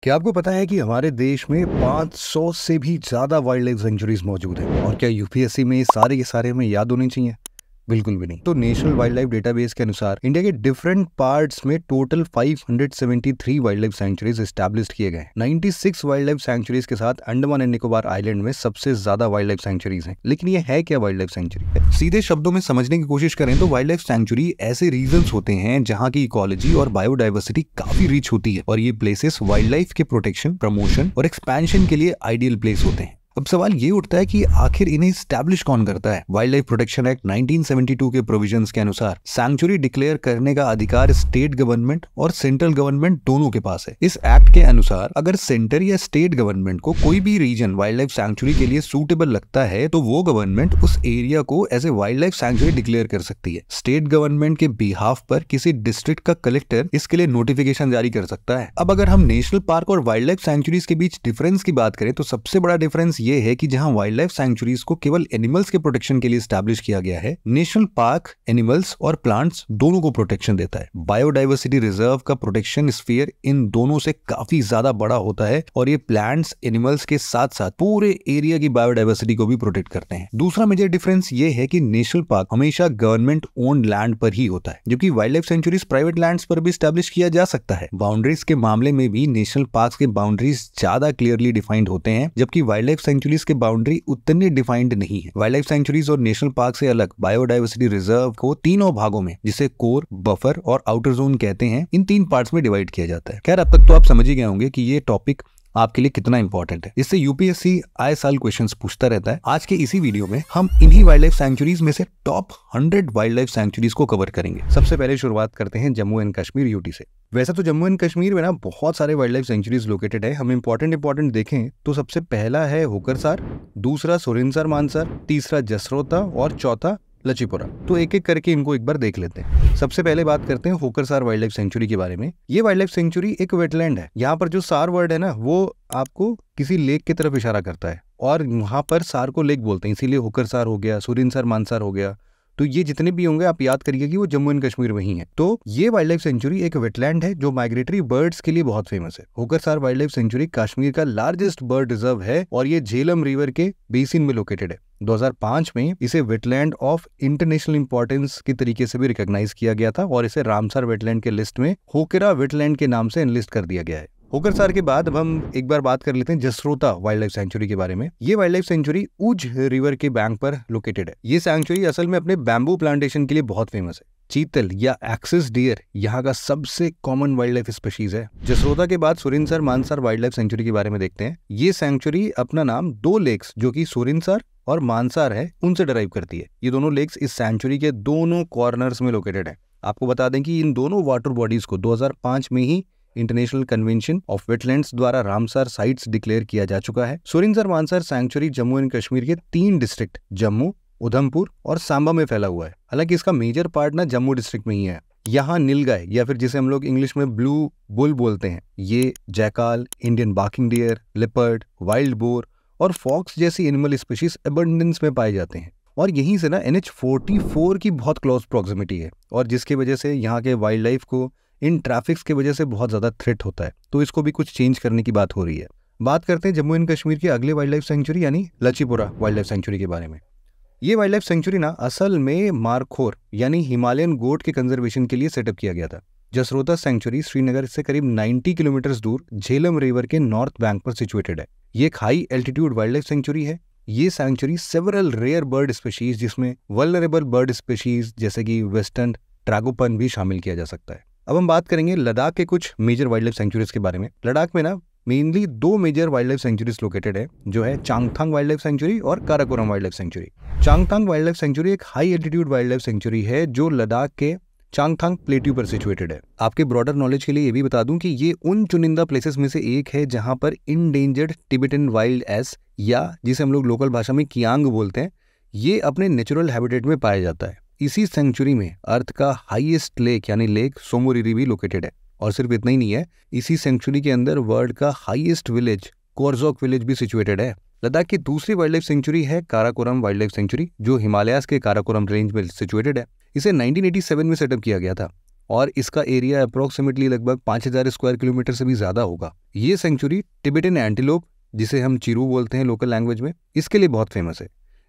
क्या आपको पता है कि हमारे देश में 500 से भी ज्यादा वाइल्ड लाइफ सेंचुरीज मौजूद हैं? और क्या यूपीएससी में सारे के सारे हमें याद होने चाहिए? बिल्कुल भी नहीं। तो नेशनल वाइल्ड लाइफ डेटाबेस के अनुसार इंडिया के डिफरेंट पार्ट्स में total 573 wild life sanctuaries establish किए गए। 96 वाइल्ड लाइफ सेंचुरीज के साथ अंडमान एंड निकोबार आइलैंड में सबसे ज्यादा वाइल्ड लाइफ सेंचुरीज हैं। लेकिन ये है क्या वाइल्ड लाइफ सेंचुरी? सीधे शब्दों में समझने की कोशिश करें तो वाइल्ड लाइफ सेंचुरी ऐसे रीजन्स होते हैं जहाँ की इकोलॉजी और बायोडाइवर्सिटी काफी रिच होती है, और ये प्लेसेस वाइल्ड लाइफ के प्रोटेक्शन, प्रमोशन और एक्सपेंशन के लिए आइडियल प्लेस होते हैं। अब सवाल ये उठता है कि आखिर इन्हें स्टैब्लिश कौन करता है? वाइल्ड लाइफ प्रोटेक्शन एक्ट 1972 के प्रोविजंस के अनुसार सैंक्चुरी डिक्लेयर करने का अधिकार स्टेट गवर्नमेंट और सेंट्रल गवर्नमेंट दोनों के पास है। इस एक्ट के अनुसार अगर सेंटर या स्टेट गवर्नमेंट को कोई भी रीजन वाइल्ड लाइफ सैंक्चुरी के लिए सूटेबल लगता है तो वो गवर्नमेंट उस एरिया को as a wildlife sanctuary declare कर सकती है। स्टेट गवर्नमेंट के बिहाफ पर किसी डिस्ट्रिक्ट का कलेक्टर इसके लिए नोटिफिकेशन जारी कर सकता है। अब अगर हम नेशनल पार्क और वाइल्ड लाइफ सैंक्चुरीज के बीच डिफरेंस की बात करें तो सबसे बड़ा डिफरेंस ये है कि जहां वाइल्ड लाइफ सैंक्चुरीज को केवल एनिमल्स के प्रोटेक्शन के लिए एस्टैब्लिश किया गया है, नेशनल पार्क एनिमल्स और प्लांट्स दोनों को प्रोटेक्शन देता है। बायोडाइवर्सिटी रिजर्व का प्रोटेक्शन स्फीयर इन दोनों से काफी ज्यादा बड़ा होता है और ये प्लांट्स एनिमल्स के साथ साथ पूरे एरिया की बायोडाइवर्सिटी को भी प्रोटेक्ट करते हैं। दूसरा मेजर डिफरेंस ये है कि नेशनल पार्क हमेशा गवर्नमेंट ओन्ड लैंड पर ही होता है, जबकि wild life sanctuaries private lands पर भी एस्टैब्लिश किया जा सकता है। बाउंड्रीज के मामले में भी नेशनल पार्क के बाउंड्रीज ज्यादा क्लियरली डिफाइंड होते हैं, जबकि वाइल्ड लाइफ सेंचुरीज के बाउंड्री उतने डिफाइंड नहीं है। वाइल्ड लाइफ सेंचुरीज और नेशनल पार्क से अलग बायोडाइवर्सिटी रिजर्व को तीनों भागों में, जिसे कोर, बफर और आउटर जोन कहते हैं, इन 3 पार्ट्स में डिवाइड किया जाता है। खैर, अब तक तो आप समझ ही गए होंगे कि ये टॉपिक आपके लिए कितना इंपॉर्टेंट है। इससे यूपीएससी आए साल क्वेश्चंस पूछता रहता है। आज के इसी वीडियो में हम इन्हीं वाइल्ड लाइफ सेंचुरीज में से टॉप 100 वाइल्ड लाइफ सेंचुरीज को कवर करेंगे। सबसे पहले शुरुआत करते हैं जम्मू एंड कश्मीर यूटी से। वैसे तो जम्मू एंड कश्मीर में ना बहुत सारे वाइल्ड लाइफ सेंचुरीज लोकेटेड है। हम इंपॉर्टेंट देखें तो सबसे पहला है होकरसार, दूसरा सुरिनसर मानसर, तीसरा जसरोता और चौथा लचीपुरा। तो एक एक करके इनको एक बार देख लेते हैं। सबसे पहले बात करते हैं होकरसार वाइल्ड लाइफ सेंचुरी के बारे में। ये वाइल्ड लाइफ सेंचुरी एक वेटलैंड है। यहाँ पर जो सार वर्ड है ना, वो आपको किसी लेक की तरफ इशारा करता है और वहां पर सार को लेक बोलते हैं, इसीलिए होकरसार हो गया, सुरिनसर मानसर हो गया। तो ये जितने भी होंगे आप याद करिए कि वो जम्मू एंड कश्मीर में ही है। तो ये वाइल्ड लाइफ सेंचुरी एक वेटलैंड है जो माइग्रेटरी बर्ड्स के लिए बहुत फेमस है। Hokersar wild life sanctuary Kashmir का लार्जेस्ट बर्ड रिजर्व है और ये झेलम रिवर के बेसिन में लोकेटेड है। 2005 में इसे वेटलैंड ऑफ इंटरनेशनल इंपॉर्टेंस के तरीके से भी रिकॉग्नाइज किया गया था और इसे रामसर वेटलैंड के लिस्ट में होकेरा वेटलैंड के नाम से एनलिस्ट कर दिया गया है। होकरसार के बाद अब हम एक बार बात कर लेते हैं जसरोता वाइल्ड लाइफ सेंचुरी के बारे में। ये वाइल्ड लाइफ सेंचुरी उज रिवर के बैंक पर लोकेटेड है। ये सेंचुरी असल में अपने बैम्बू प्लांटेशन के लिए बहुत फेमस है। चीतल या एक्सिस डियर यहाँ का सबसे कॉमन वाइल्ड लाइफ स्पीशीज है। जसरोता के बाद Surinsar Mansar wild life sanctuary के बारे में देखते हैं। ये सेंचुरी अपना नाम 2 लेक्स जो कि सुरिनसर और मानसर है उनसे डराइव करती है। ये दोनों लेक्स इस सेंचुरी के दोनों कॉर्नर्स में लोकेटेड है। आपको बता दें कि इन दोनों वाटर बॉडीज को 2005 में ही इंटरनेशनल कन्वेंशन ऑफ वेटलैंड्स द्वारा रामसर साइट्स डिक्लेयर किया जा चुका है। सुरिनसर मानसर सैंक्चुरी जम्मू एंड कश्मीर के 3 डिस्ट्रिक्ट जम्मू, उधमपुर और सांबा में फैला हुआ है। हालांकि इसका मेजर पार्ट ना जम्मू डिस्ट्रिक्ट में ही है। यहाँ नीलगाय या फिर जिसे हम लोग इंग्लिश में ब्लू बुल बोलते हैं, ये jackal, Indian barking deer, leopard, wild boar और फॉक्स जैसी एनिमल स्पीशीज एबंडेंस में पाए जाते हैं। और यहीं से ना NH44 की बहुत क्लोज प्रॉक्सिमिटी है और जिसकी वजह से यहाँ के वाइल्ड लाइफ को इन ट्रैफिक्स की वजह से बहुत ज्यादा थ्रेट होता है। तो इसको भी कुछ चेंज करने की बात हो रही है। बात करते हैं जम्मू एंड कश्मीर के अगले वाइल्ड लाइफ सेंचुरी यानी लचीपुरा वाइल्ड लाइफ सेंचुरी के बारे में। ये वाइल्ड लाइफ सेंचुरी ना असल में मारखोर यानी हिमालयन गोट के कंजर्वेशन के लिए सेटअप किया गया था। जसरोता सेंचुरी श्रीनगर से करीब 90 किलोमीटर दूर झेलम रिवर के नॉर्थ बैंक पर सिचुएटेड है। ये एक high altitude wild life sanctuary है। ये sanctuary several rare bird species जिसमें वल्नरेबल बर्ड स्पीशीज जैसे कि वेस्टर्न ट्रैगोपन भी शामिल किया जा सकता है। अब हम बात करेंगे लद्दाख के कुछ मेजर वाइल्ड लाइफ सेंचुरीज के बारे में। लद्दाख में ना mainly 2 major wild life sanctuaries located है, जो है चांगथांग वाइल्ड लाइफ सेंचुरी और Karakoram wild life sanctuary. Changthang wild life sanctuary एक high altitude wild life sanctuary है जो लद्दाख के चांगथांग प्लेट्यू पर सिचुएटेड है। आपके ब्रॉडर नॉलेज के लिए ये भी बता दूं कि ये उन चुनिंदा प्लेसेस में से एक है जहां पर इंडेंजर्ड टिबेटन वाइल्ड एस या जिसे हम लोग लोकल भाषा में कियांग बोलते हैं, ये अपने नेचुरल हैबिटेट में पाया जाता है। इसी सेंचुरी में अर्थ का हाईएस्ट लेक यानी लेक सोमोरिरी भी लोकेटेड है। और सिर्फ इतना ही नहीं है, इसी सेंचुरी के अंदर वर्ल्ड का हाईएस्ट विलेज कोरजोक विलेज भी सिचुएटेड है। लद्दाख की दूसरी वाइल्ड लाइफ सेंचुरी है काराकोरम वाइल्ड लाइफ सेंचुरी जो हिमालयाज के काराकोरम रेंज में सिचुएटेड है। इसे 1987 में सेटअप किया गया था और इसका एरिया अप्रोक्सीमेटली लगभग 5000 स्क्वायर किलोमीटर से भी ज़्यादा होगा। ये सेंचुरी टिबेटन एंटीलोप, जिसे हम चिरू बोलते हैं लोकल लैंग्वेज में, इसके लिए बहुत फेमस है।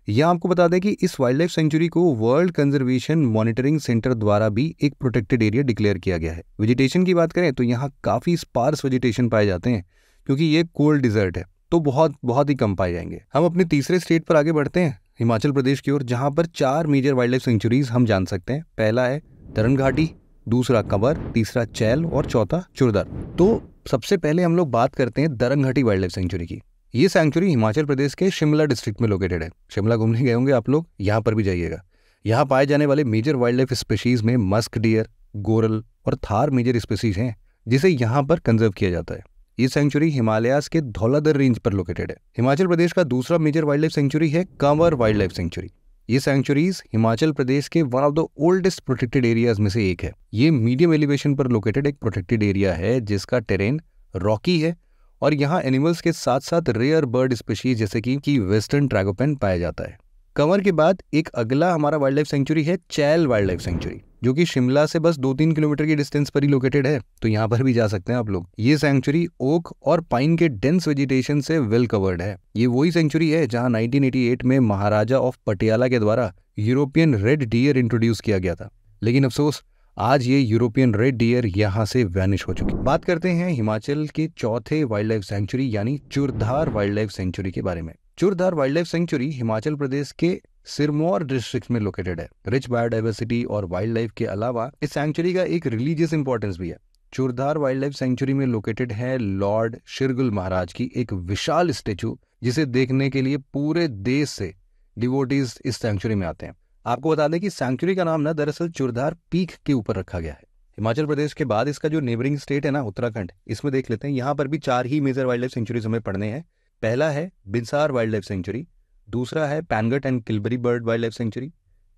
यह आपको बता दें कि इस वाइल्ड लाइफ सेंचुरी को वर्ल्ड कंजर्वेशन मॉनिटरिंग सेंटर द्वारा भी एक प्रोटेक्टेड एरिया डिक्लेयर किया गया है। वेजिटेशन की बात करें तो यहाँ काफ़ी स्पार्स वेजिटेशन पाए जाते हैं, क्योंकि ये कोल्ड डिजर्ट है तो बहुत ही कम पाए जाएंगे। हम अपने तीसरे स्टेट पर आगे बढ़ते हैं, हिमाचल प्रदेश की ओर, जहाँ पर 4 मेजर वाइल्ड लाइफ सेंचुरीज हम जान सकते हैं। पहला है तरन घाटी, दूसरा कंवर, तीसरा चैल और चौथा चुरदार। तो सबसे पहले हम लोग बात करते हैं दरंग घाटी वाइल्ड लाइफ सेंचुरी की। ये सेंचुरी हिमाचल प्रदेश के शिमला डिस्ट्रिक्ट में लोकेटेड है। शिमला घूमने गए होंगे आप लोग, यहाँ पर भी जाइएगा। यहाँ पाए जाने वाले मेजर वाइल्ड लाइफ स्पीशीज में मस्क डियर, गोरल और थार मेजर स्पीशीज हैं, जिसे यहाँ पर कंजर्व किया जाता है। ये सेंचुरी हिमालयाज के धौलाधर रेंज पर लोकेटेड है। हिमाचल प्रदेश का दूसरा मेजर वाइल्ड लाइफ सेंचुरी है कंवर वाइल्ड लाइफ सेंचुरी। ये सेंचुरीज हिमाचल प्रदेश के one of the oldest protected areas में से एक है। ये मीडियम एलिवेशन पर लोकेटेड एक प्रोटेक्टेड एरिया है, जिसका टेरेन रॉकी है और यहाँ एनिमल्स के साथ साथ रेयर बर्ड स्पीशीज जैसे कि वेस्टर्न ट्रैगोपैन पाया जाता है। कंवर के बाद एक अगला हमारा वाइल्ड लाइफ सेंचुरी है चैल वाइल्ड लाइफ सेंचुरी, जो कि शिमला से बस 2-3 किलोमीटर की डिस्टेंस पर ही लोकेटेड है, तो यहाँ पर भी जा सकते हैं आप लोग। ये सेंचुरी ओक और पाइन के डेंस वेजिटेशन से वेल कवर्ड है। ये वही सेंचुरी है जहाँ 1988 में महाराजा ऑफ पटियाला के द्वारा यूरोपियन रेड डियर इंट्रोड्यूस किया गया था, लेकिन अफसोस आज ये यूरोपियन रेड डियर यहाँ से वैनिश हो चुकी। बात करते हैं हिमाचल के चौथे वाइल्ड लाइफ सेंचुरी यानी चुरधार वाइल्ड लाइफ सेंचुरी के बारे में। चुरधार wild life sanctuary Himachal Pradesh के सिरमौर डिस्ट्रिक्ट में लोकेटेड है। रिच बायोडाइवर्सिटी और वाइल्ड लाइफ के अलावा इस सेंचुरी का एक रिलीजियस इंपॉर्टेंस भी है। चुरधार वाइल्ड लाइफ सेंचुरी में लोकेटेड है लॉर्ड शिरगुल महाराज की एक विशाल स्टेचू, जिसे देखने के लिए पूरे देश से डिवोटीज इस सेंचुरी में आते हैं। आपको बता दें कि सेंचुरी का नाम ना दरअसल चुरधार पीक के ऊपर रखा गया है। हिमाचल प्रदेश के बाद इसका जो नेबरिंग स्टेट है ना उत्तराखंड, इसमें देख लेते हैं। यहाँ पर भी 4 ही मेजर वाइल्ड लाइफ सेंचुरीज हमें पढ़ने हैं। पहला है बिनसार वाइल्ड लाइफ सेंचुरी, दूसरा है Pangot and Kilbury bird wild life sanctuary,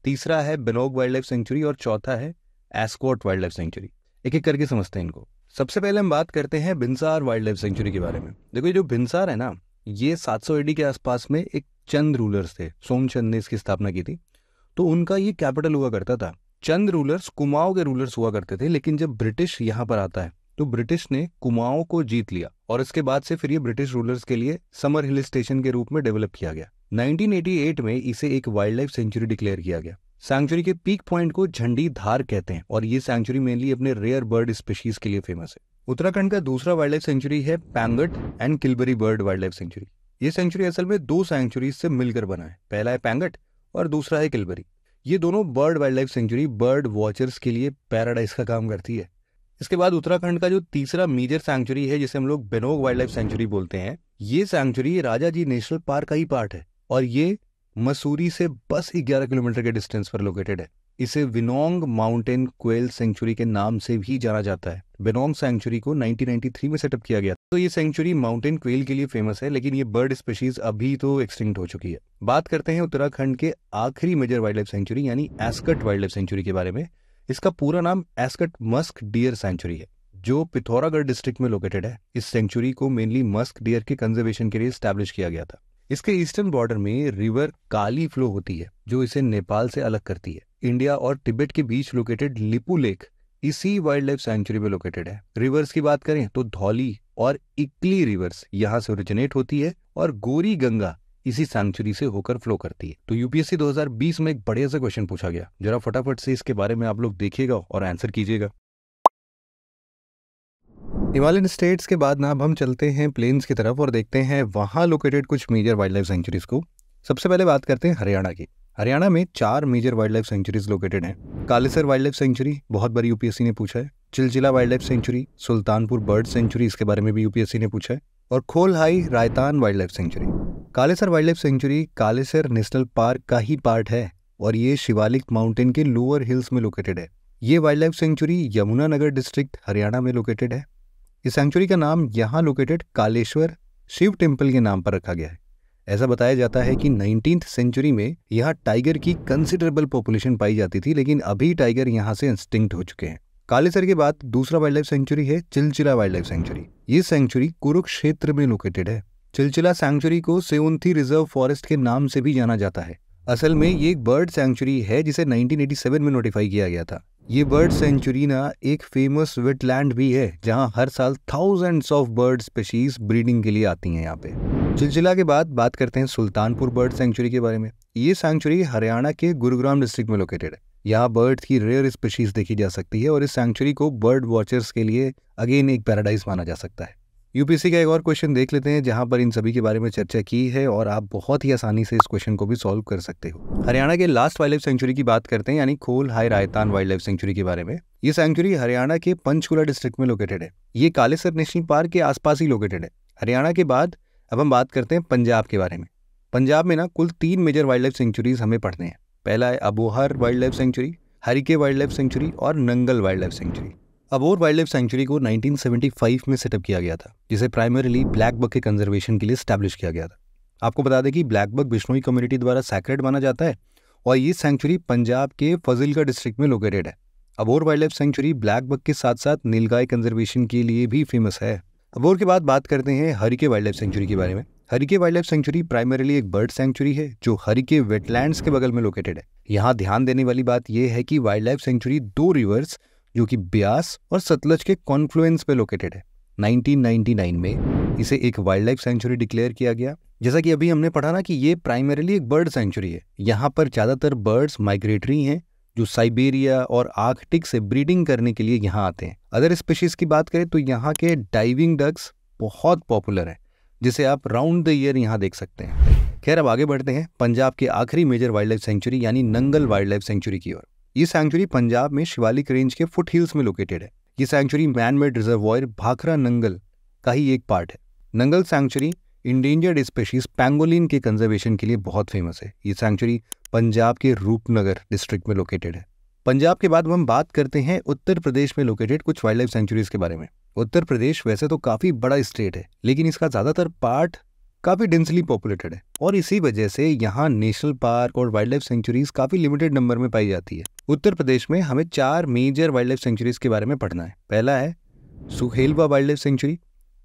तीसरा है बेनोग वाइल्ड लाइफ सेंचुरी और चौथा है एस्कॉट वाइल्ड लाइफ सेंचुरी। एक एक करके समझते हैं इनको। सबसे पहले हम बात करते हैं बिनसार वाइल्ड लाइफ सेंचुरी के बारे में। देखो, ये जो बिनसार है ना, ये 700 AD के आसपास में एक चंद रूलर्स थे। सोमचंद ने इसकी स्थापना की थी, तो उनका ये कैपिटल हुआ करता था। चंद रूलर्स कुमाऊं के रूलर्स हुआ करते थे, लेकिन जब ब्रिटिश यहाँ पर आता है तो ब्रिटिश ने कुमाऊं को जीत लिया और इसके बाद से फिर ये ब्रिटिश रूलर्स के लिए समर हिल स्टेशन के रूप में डेवलप किया गया। 1988 में इसे एक वाइल्ड लाइफ सेंचुरी डिक्लेयर किया गया। सेंचुरी के पीक पॉइंट को झंडी धार कहते हैं और ये सेंचुरी मेनली अपने रेयर बर्ड स्पीशीज के लिए फेमस है। उत्तराखंड का दूसरा वाइल्ड लाइफ सेंचुरी है Pangot and Kilbury bird wild life sanctuary. ये सेंचुरी असल में 2 सेंचुरीज से मिलकर बना है। पहला है पैनगट और दूसरा है किलबरी। ये दोनों bird wild life sanctuary bird watchers के लिए पैराडाइज का काम करती है। इसके बाद उत्तराखंड का जो तीसरा मेजर सेंचुरी है, जिसे हम लोग बेनोग वाइल्ड लाइफ सेंचुरी बोलते हैं, ये सेंचुरी राजाजी नेशनल पार्क का ही पार्ट है और ये मसूरी से बस 11 किलोमीटर के डिस्टेंस पर लोकेटेड है। इसे विनोंग माउंटेन क्वेल सेंचुरी के नाम से भी जाना जाता है। विनोंग सेंचुरी को 1993 में सेटअप किया गया। तो ये सेंचुरी माउंटेन क्वेल के लिए फेमस है, लेकिन ये बर्ड स्पीशीज अभी तो एक्सटिंक्ट हो चुकी है। बात करते हैं उत्तराखंड के आखिरी मेजर वाइल्ड लाइफ सेंचुरी यानी एस्कट वाइल्ड लाइफ सेंचुरी के बारे में। इसका पूरा नाम एस्कट मस्क डियर सेंचुरी है, जो पिथौरागढ़ डिस्ट्रिक्ट में लोकेटेड है। इस सेंचुरी को मेनली मस्क डियर के कंजर्वेशन के लिए एस्टैब्लिश किया गया था। इसके ईस्टर्न बॉर्डर में रिवर काली फ्लो होती है, जो इसे नेपाल से अलग करती है। इंडिया और तिब्बत के बीच लोकेटेड लिपू लेक इसी वाइल्ड लाइफ सेंचुरी में लोकेटेड है। रिवर्स की बात करें तो धौली और इकली रिवर्स यहाँ से ओरिजिनेट होती है और गोरी गंगा इसी सेंचुरी से होकर फ्लो करती है। तो यूपीएससी 2020 में एक बढ़िया सा क्वेश्चन पूछा गया, जरा फटाफट से इसके बारे में आप लोग देखिएगा और आंसर कीजिएगा। हिमालयन स्टेट्स के बाद ना अब हम चलते हैं प्लेन्स की तरफ और देखते हैं वहाँ लोकेटेड कुछ मेजर वाइल्ड लाइफ सेंचुरीज को। सबसे पहले बात करते हैं हरियाणा की। हरियाणा में 4 major wild life sanctuaries located हैं। कालेसर वाइल्ड लाइफ सेंचुरी, बहुत बार यूपीएससी ने पूछा है। Chilchila wild life sanctuary, Sultanpur bird sanctuary, इसके बारे में भी यूपीएससी ने पूछा है। और खोलहाई रायतान wild life sanctuary. Kalesar wild life sanctuary Kalesar national park का ही पार्ट है और ये शिवालिक माउंटेन के लोअर हिल्स में लोकेटेड है। ये wild life sanctuary Yamunanagar district Haryana में लोकेटेड है। इस सेंचुरी का नाम यहाँ लोकेटेड कालेश्वर शिव टेम्पल के नाम पर रखा गया है। ऐसा बताया जाता है कि 19th सेंचुरी में यहाँ टाइगर की कंसिडरेबल पॉपुलेशन पाई जाती थी, लेकिन अभी टाइगर यहाँ से एक्सटिंक्ट हो चुके हैं। कालेसर के बाद दूसरा वाइल्ड लाइफ सेंचुरी है चिलचिला वाइल्ड लाइफ सेंचुरी। ये सेंचुरी कुरुक्षेत्र में लोकेटेड है। चिलचिला सेंचुरी को सेउंथी रिजर्व फॉरेस्ट के नाम से भी जाना जाता है। असल में ये एक बर्ड सेंचुरी है जिसे 1987 में नोटिफाई किया गया था। ये बर्ड सेंचुरी ना एक फेमस वेटलैंड भी है जहां हर साल thousands of bird species breeding के लिए आती हैं यहाँ पे। चिलचिला के बाद बात करते हैं सुल्तानपुर बर्ड सेंचुरी के बारे में। ये सेंचुरी हरियाणा के गुरुग्राम डिस्ट्रिक्ट में लोकेटेड है। यहाँ बर्ड्स की रेयर स्पीशीज देखी जा सकती है और इस सेंचुरी को बर्ड वॉचर्स के लिए अगेन एक पैराडाइज माना जा सकता है। यूपीएससी का एक और क्वेश्चन देख लेते हैं जहां पर इन सभी के बारे में चर्चा की है और आप बहुत ही आसानी से इस क्वेश्चन को भी सॉल्व कर सकते हो। हरियाणा के लास्ट वाइल्ड लाइफ सेंचुरी की बात करते हैं, यानी खोल हाई रायतान वाइल्ड लाइफ सेंचुरी के बारे में। ये सेंचुरी हरियाणा के पंचकुला डिस्ट्रिक्ट में लोकेटेड है। ये कालेसर नेशनल पार्क के आसपास ही लोकेटेड है। हरियाणा के बाद अब हम बात करते हैं पंजाब के बारे में। पंजाब में ना कुल 3 मेजर वाइल्ड लाइफ सेंचुरीज हमें पढ़ने हैं। पहला है Abohar wild life sanctuary, Harike wild life sanctuary और Nangal wild life sanctuary. Abohar wild life sanctuary को 1975 में सेटअप किया गया था, जिसे प्राइमरीली ब्लैक बक के कंजर्वेशन के लिए स्टैब्लिश किया गया था। आपको बता दें कि ब्लैक बक बिश्नोई कम्युनिटी द्वारा सैक्रेड माना जाता है और ये सेंचुरी पंजाब के फजिलका डिस्ट्रिक्ट में लोकेटेड है। Abohar wild life sanctuary blackbuck के साथ साथ नीलगाय कंजर्वेशन के लिए भी फेमस है। अबोहर के बाद बात करते हैं हरिके वाइल्ड लाइफ सेंचुरी के बारे में। Harike wild life sanctuary primarily एक बर्ड सेंचुरी है जो हरिके वेटलैंड्स के बगल में लोकेटेड है। यहाँ ध्यान देने वाली बात यह है कि वाइल्ड लाइफ सेंचुरी 2 रिवर्स जो कि ब्यास और सतलज के कॉन्फ्लुएंस पे लोकेटेड है। 1999 में इसे एक वाइल्ड लाइफ सेंचुरी डिक्लेयर किया गया। जैसा कि अभी हमने पढ़ा ना कि ये प्राइमरीली एक बर्ड सेंचुरी है। यहाँ पर ज्यादातर बर्ड्स माइग्रेटरी हैं जो साइबेरिया और आर्कटिक से ब्रीडिंग करने के लिए यहाँ आते हैं। अदर स्पीशीज की बात करें तो यहाँ के डाइविंग डक्स बहुत पॉपुलर है, जिसे आप राउंड द ईयर यहाँ देख सकते हैं। खैर अब आगे बढ़ते हैं पंजाब के आखिरी मेजर वाइल्ड लाइफ सेंचुरी यानी नंगल वाइल्ड लाइफ सेंचुरी की ओर। ये सेंचुरी पंजाब में शिवालिक रेंज के फुट हिल्स में लोकेटेड है। ये sanctuary man made reservoir Bhakra Nangal का ही एक पार्ट है। Nangal sanctuary endangered species pangolin के कंजर्वेशन के लिए बहुत फेमस है। ये सेंचुरी पंजाब के रूपनगर डिस्ट्रिक्ट में लोकेटेड है। पंजाब के बाद हम बात करते हैं उत्तर प्रदेश में लोकेटेड कुछ वाइल्ड लाइफ सेंचुरीज के बारे में। उत्तर प्रदेश वैसे तो काफी बड़ा स्टेट है, लेकिन इसका ज्यादातर पार्ट काफी डेंसली पॉपुलेटेड है और इसी वजह से यहाँ नेशनल पार्क और वाइल्ड लाइफ सेंचुरीज काफी लिमिटेड नंबर में पाई जाती है। उत्तर प्रदेश में हमें 4 मेजर वाइल्ड लाइफ सेंचुरीज के बारे में पढ़ना है। पहला है सुहेलवा वाइल्ड लाइफ सेंचुरी,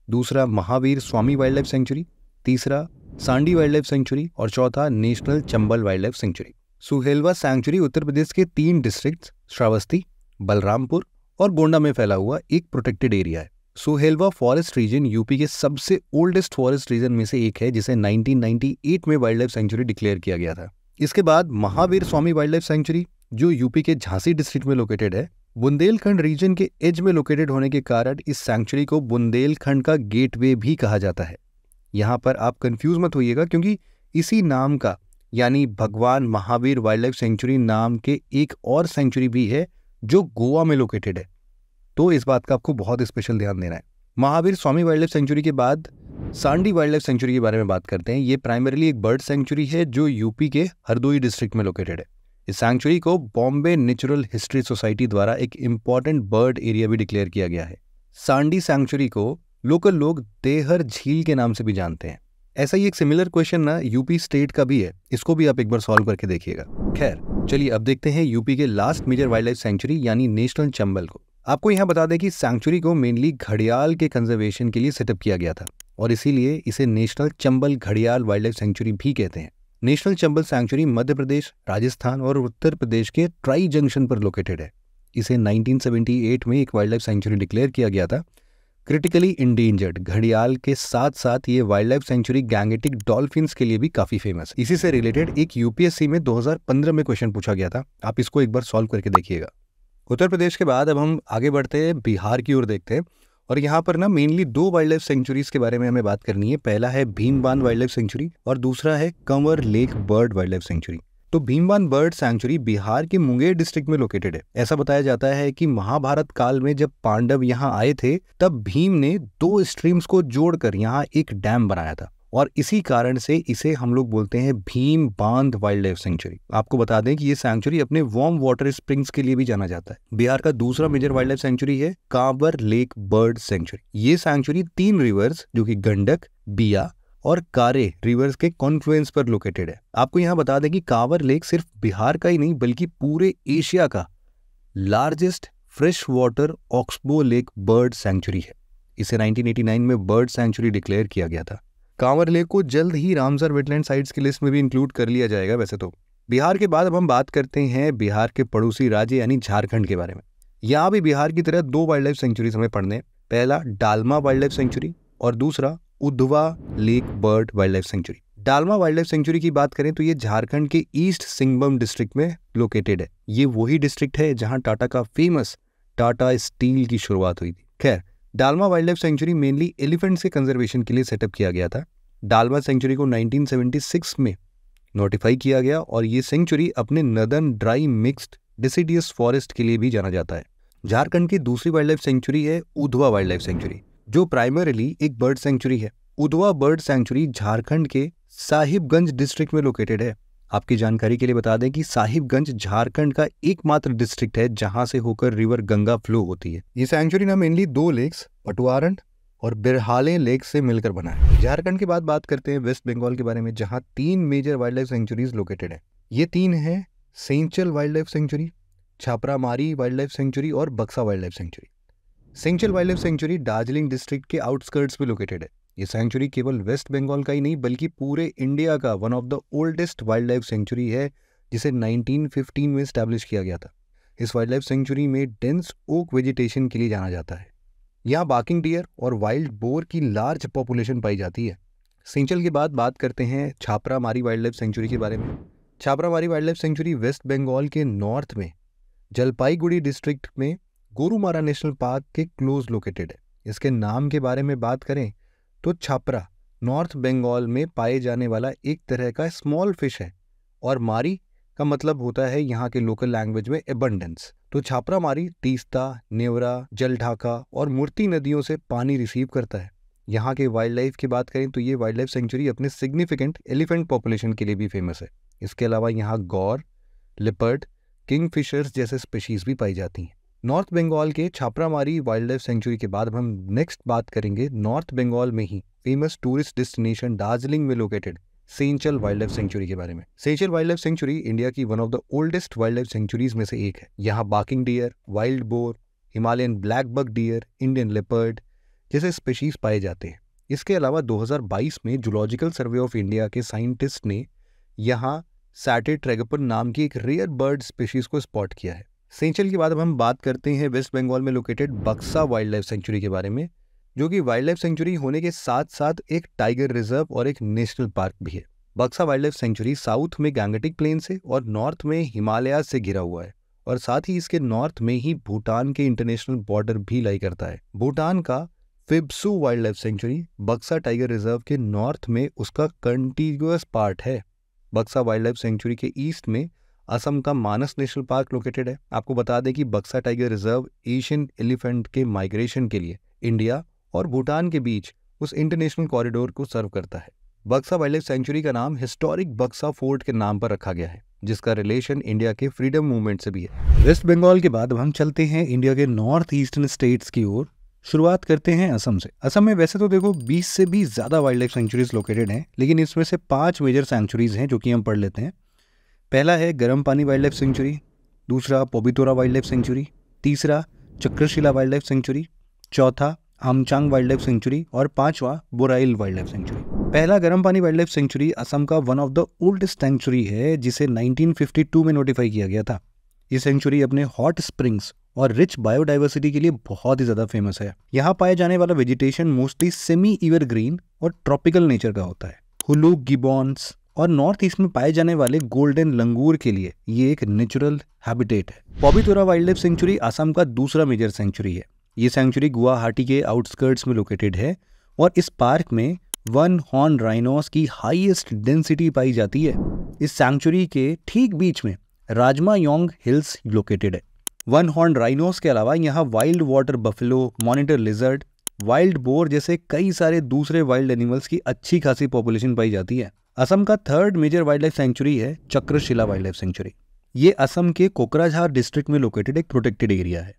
दूसरा Mahavir Swami wild life sanctuary, तीसरा सांडी वाइल्ड लाइफ सेंचुरी और चौथा national Chambal wild life sanctuary. Suhelwa sanctuary Uttar Pradesh के 3 डिस्ट्रिक्ट श्रावस्ती, बलरामपुर और गोंडा में फैला हुआ एक प्रोटेक्टेड एरिया है। सुहेलवा फॉरेस्ट रीजन यूपी के सबसे ओल्डेस्ट फॉरेस्ट रीजन में से एक है, जिसे 1998 में वाइल्ड लाइफ सेंचुरी डिक्लेयर किया गया था। इसके बाद Mahavir Swami wild life sanctuary जो यूपी के झांसी डिस्ट्रिक्ट में लोकेटेड है। बुंदेलखंड रीजन के एज में लोकेटेड होने के कारण इस सेंचुरी को बुंदेलखंड का गेटवे भी कहा जाता है। यहाँ पर आप कंफ्यूज मत होइएगा, क्योंकि इसी नाम का यानी भगवान महावीर वाइल्ड लाइफ सेंचुरी नाम के एक और सेंचुरी भी है जो गोवा में लोकेटेड है, तो इस बात का आपको बहुत स्पेशल ध्यान देना है। Mahavir Swami wild life sanctuary के बाद सांडी वाइल्ड लाइफ सेंचुरी के बारे में बात करते हैं। ये प्राइमरीली एक बर्ड सेंचुरी है जो यूपी के हरदोई डिस्ट्रिक्ट में लोकेटेड है। इस सेंचुरी को बॉम्बे नेचुरल हिस्ट्री सोसाइटी द्वारा एक इम्पॉर्टेंट बर्ड एरिया भी डिक्लेयर किया गया है। सांडी सेंचुरी को लोकल लोग देहर झील के नाम से भी जानते हैं। ऐसा ही एक सिमिलर क्वेश्चन ना यूपी स्टेट का भी है, इसको भी आप एक बार सॉल्व करके देखिएगा। खैर चलिए अब देखते हैं यूपी के last major wild life sanctuary यानी नेशनल चंबल को। आपको यहाँ बता दें कि सेंचुरी को मेनली घड़ियाल के कंजर्वेशन के लिए सेटअप किया गया था और इसीलिए इसे नेशनल चंबल घड़ियाल वाइल्ड लाइफ सेंचुरी भी कहते हैं। नेशनल चंबल सेंचुरी मध्य प्रदेश, राजस्थान और उत्तर प्रदेश के ट्राई जंक्शन पर लोकेटेड है। इसे 1978 में एक वाइल्ड लाइफ सेंचुरी डिक्लेयर किया गया था। क्रिटिकली इंडेंजर्ड घड़ियाल के साथ साथ ये wild life sanctuary Gangetic dolphins के लिए भी काफी फेमस है। इसी से रिलेटेड एक यूपीएससी में 2015 में क्वेश्चन पूछा गया था, आप इसको एक बार सॉल्व करके देखिएगा। उत्तर प्रदेश के बाद अब हम आगे बढ़ते हैं बिहार की ओर देखते हैं और यहाँ पर ना मेनली 2 वाइल्ड लाइफ सेंचुरीज के बारे में हमें बात करनी है। पहला है भीमबांध वाइल्ड लाइफ सेंचुरी और दूसरा है Kanwar lake bird wild life sanctuary. तो भीमबांध बर्ड सेंचुरी बिहार के मुंगेर डिस्ट्रिक्ट में लोकेटेड है। ऐसा बताया जाता है कि महाभारत काल में जब पांडव यहाँ आए थे तब भीम ने 2 स्ट्रीम्स को जोड़कर यहाँ एक डैम बनाया था और इसी कारण से इसे हम लोग बोलते हैं भीम बांध वाइल्ड लाइफ सेंचुरी। आपको बता दें कि ये सेंचुरी अपने वार्म वाटर स्प्रिंग्स के लिए भी जाना जाता है। बिहार का दूसरा मेजर वाइल्ड लाइफ सेंचुरी है कांवर लेक बर्ड सेंचुरी। ये सेंचुरी 3 रिवर्स जो कि गंडक, बिया और कारे रिवर्स के कॉन्फ्लुएंस पर लोकेटेड है। आपको यहाँ बता दें कि कांवर लेक सिर्फ बिहार का ही नहीं बल्कि पूरे एशिया का largest fresh water oxbow lake bird sanctuary है। इसे 1989 में बर्ड सेंचुरी डिक्लेयर किया गया था। कांवर लेक को जल्द ही रामसर वेटलैंड साइट्स की लिस्ट में भी इंक्लूड कर लिया जाएगा वैसे तो। बिहार के बाद अब हम बात करते हैं बिहार के पड़ोसी राज्य यानी झारखंड के बारे में। यहाँ भी बिहार की तरह 2 वाइल्ड लाइफ सेंचुरीज हमें पढ़ने हैं। पहला डालमा वाइल्ड लाइफ सेंचुरी और दूसरा Udhwa lake bird wild life sanctuary. Dalma wild life sanctuary की बात करें तो ये झारखंड के ईस्ट सिंहभूम डिस्ट्रिक्ट में लोकेटेड है। ये वही डिस्ट्रिक्ट है जहां टाटा का फेमस टाटा स्टील की शुरुआत हुई थी। खैर, Dalma wild life sanctuary mainly elephants के कंजर्वेशन के लिए सेटअप किया गया था। डालमा सेंचुरी को 1976 में नोटिफाई किया गया और ये सेंचुरी अपने northern dry mixed deciduous forest के लिए भी जाना जाता है। झारखंड की दूसरी वाइल्ड लाइफ सेंचुरी है उधवा वाइल्ड लाइफ सेंचुरी, जो प्राइमरीली एक बर्ड सेंचुरी है। उधवा बर्ड सेंचुरी झारखंड के साहिबगंज डिस्ट्रिक्ट में लोकेटेड है। आपकी जानकारी के लिए बता दें कि साहिबगंज झारखंड का एकमात्र डिस्ट्रिक्ट है जहां से होकर रिवर गंगा फ्लो होती है। ये सेंचुरी ना मेनली 2 लेक्स पटवारन और बिरहाले लेक से मिलकर बना है। झारखंड के बाद बात करते हैं वेस्ट बंगाल के बारे में, जहां 3 major wild life sanctuaries located है। ये 3 हैं Senchal wild life sanctuary, Chapramari wild life sanctuary और Buxa wild life sanctuary. Senchal wild life sanctuary Darjeeling district के आउटस्कर्ट्स में लोकेटेड है। ये सेंचुरी केवल वेस्ट बंगाल का ही नहीं बल्कि पूरे इंडिया का one of the oldest wild life sanctuary है, जिसे 1915 में स्टैब्लिश किया गया था। इस वाइल्ड लाइफ सेंचुरी में डेंस ओक वेजिटेशन के लिए जाना जाता है। यहाँ बाकिंग डियर और वाइल्ड बोर की लार्ज पॉपुलेशन पाई जाती है। सेंचल के बाद बात करते हैं छापरामारी वाइल्ड लाइफ सेंचुरी के बारे में। Chapramari wild life sanctuary West Bengal के नॉर्थ में जलपाईगुड़ी डिस्ट्रिक्ट में गोरुमारा नेशनल पार्क के क्लोज लोकेटेड है। इसके नाम के बारे में बात करें तो छापरा नॉर्थ बंगाल में पाए जाने वाला एक तरह का स्मॉल फिश है और मारी का मतलब होता है यहाँ के लोकल लैंग्वेज में एबंडेंस। तो छापरामारी तीस्ता, नेवरा, जलढाका और मूर्ति नदियों से पानी रिसीव करता है। यहाँ के वाइल्ड लाइफ की बात करें तो ये वाइल्ड लाइफ सेंचुरी अपने सिग्निफिकेंट एलिफेंट पॉपुलेशन के लिए भी फेमस है। इसके अलावा यहाँ गौर, लिपर्ड, किंगफिशर्स जैसे स्पीशीज भी पाई जाती हैं। नॉर्थ बंगाल के छापरामारी वाइल्ड लाइफ सेंचुरी के बाद हम नेक्स्ट बात करेंगे नॉर्थ बंगाल में ही फेमस टूरिस्ट डेस्टिनेशन दार्जिलिंग में located Senchal wild life sanctuary के बारे में। Senchal wild life sanctuary India की one of the oldest wild life sanctuaries में से एक है। यहाँ barking deer, wild boar, Himalayan black buck deer, Indian leopard जैसे स्पीशीज पाए जाते हैं। इसके अलावा 2022 में जूलॉजिकल सर्वे ऑफ इंडिया के साइंटिस्ट ने यहाँ सैटेड ट्रैगोपन नाम की एक रेयर बर्ड स्पीशीज को स्पॉट किया है। सेंचल के बाद अब हम बात करते हैं वेस्ट बंगाल में लोकेटेड बक्सा वाइल्ड लाइफ सेंचुरी के बारे में, जो कि वाइल्ड लाइफ सेंचुरी होने के साथ साथ एक टाइगर रिजर्व और एक नेशनल पार्क भी है। बक्सा वाइल्ड लाइफ सेंचुरी साउथ में गैंगेटिक प्लेन से और नॉर्थ में हिमालय से घिरा हुआ है और साथ ही इसके नॉर्थ में ही भूटान के इंटरनेशनल बॉर्डर भी लाई करता है। भूटान का फिब्सू वाइल्ड लाइफ सेंचुरी बक्सा टाइगर रिजर्व के नॉर्थ में उसका कंटिन्यूअस पार्ट है। बक्सा वाइल्ड लाइफ सेंचुरी के ईस्ट में असम का मानस नेशनल पार्क लोकेटेड है। आपको बता दें कि बक्सा टाइगर रिजर्व एशियन एलिफेंट के माइग्रेशन के लिए इंडिया और भूटान के बीच उस इंटरनेशनल कॉरिडोर को सर्व करता है। बक्सा वाइल्ड लाइफ सेंचुरी का नाम हिस्टोरिक बक्सा फोर्ट के नाम पर रखा गया है, जिसका रिलेशन इंडिया के फ्रीडम मूवमेंट से भी है। वेस्ट बंगाल के बाद हम चलते हैं इंडिया के नॉर्थ ईस्टर्न स्टेट्स की ओर। शुरुआत करते हैं असम से। असम में वैसे तो देखो 20 से भी ज्यादा वाइल्ड लाइफ सेंचुरीज लोकेटेड हैं, लेकिन इसमें से 5 मेजर सेंचुरीज हैं जो कि हम पढ़ लेते हैं। पहला है गरम पानी वाइल्ड लाइफ सेंचुरी, दूसरा पोबितोरा वाइल्ड लाइफ सेंचुरी, तीसरा चक्रशिला वाइल्ड लाइफ सेंचुरी, चौथा आमचांग वाइल्ड लाइफ सेंचुरी और पांचवा बोराइल वाइल्ड लाइफ सेंचुरी। पहला गरम पानी वाइल्ड लाइफ सेंचुरी असम का one of the oldest sanctuary है, जिसे 1952 में नोटिफाई किया गया था। ये सेंचुरी अपने हॉट स्प्रिंग्स और रिच बायोडाइवर्सिटी के लिए बहुत ही ज्यादा फेमस है। यहाँ पाए जाने वाला वेजिटेशन मोस्टली सेमी एवरग्रीन और ट्रॉपिकल नेचर का होता है। हुलू गिबॉन्स और नॉर्थ ईस्ट में पाए जाने वाले गोल्डन लंगूर के लिए ये एक नेचुरल हैबिटेट है। Pobitora wild life sanctuary Assam का दूसरा मेजर सेंचुरी है। ये सेंचुरी गुवाहाटी के आउटस्कर्ट्स में लोकेटेड है और इस पार्क में 1 हॉर्न राइनोस की हाईएस्ट डेंसिटी पाई जाती है। इस सेंचुरी के ठीक बीच में राजमायोंग हिल्स लोकेटेड है। 1 हॉर्न राइनोस के अलावा यहाँ wild water buffalo, monitor lizard, wild boar जैसे कई सारे दूसरे वाइल्ड एनिमल्स की अच्छी खासी पॉपुलेशन पाई जाती है। असम का third major wild life sanctuary है चक्रशिला वाइल्ड लाइफ सेंचुरी। ये असम के कोकराझार डिस्ट्रिक्ट में लोकेटेड एक प्रोटेक्टेड एरिया है।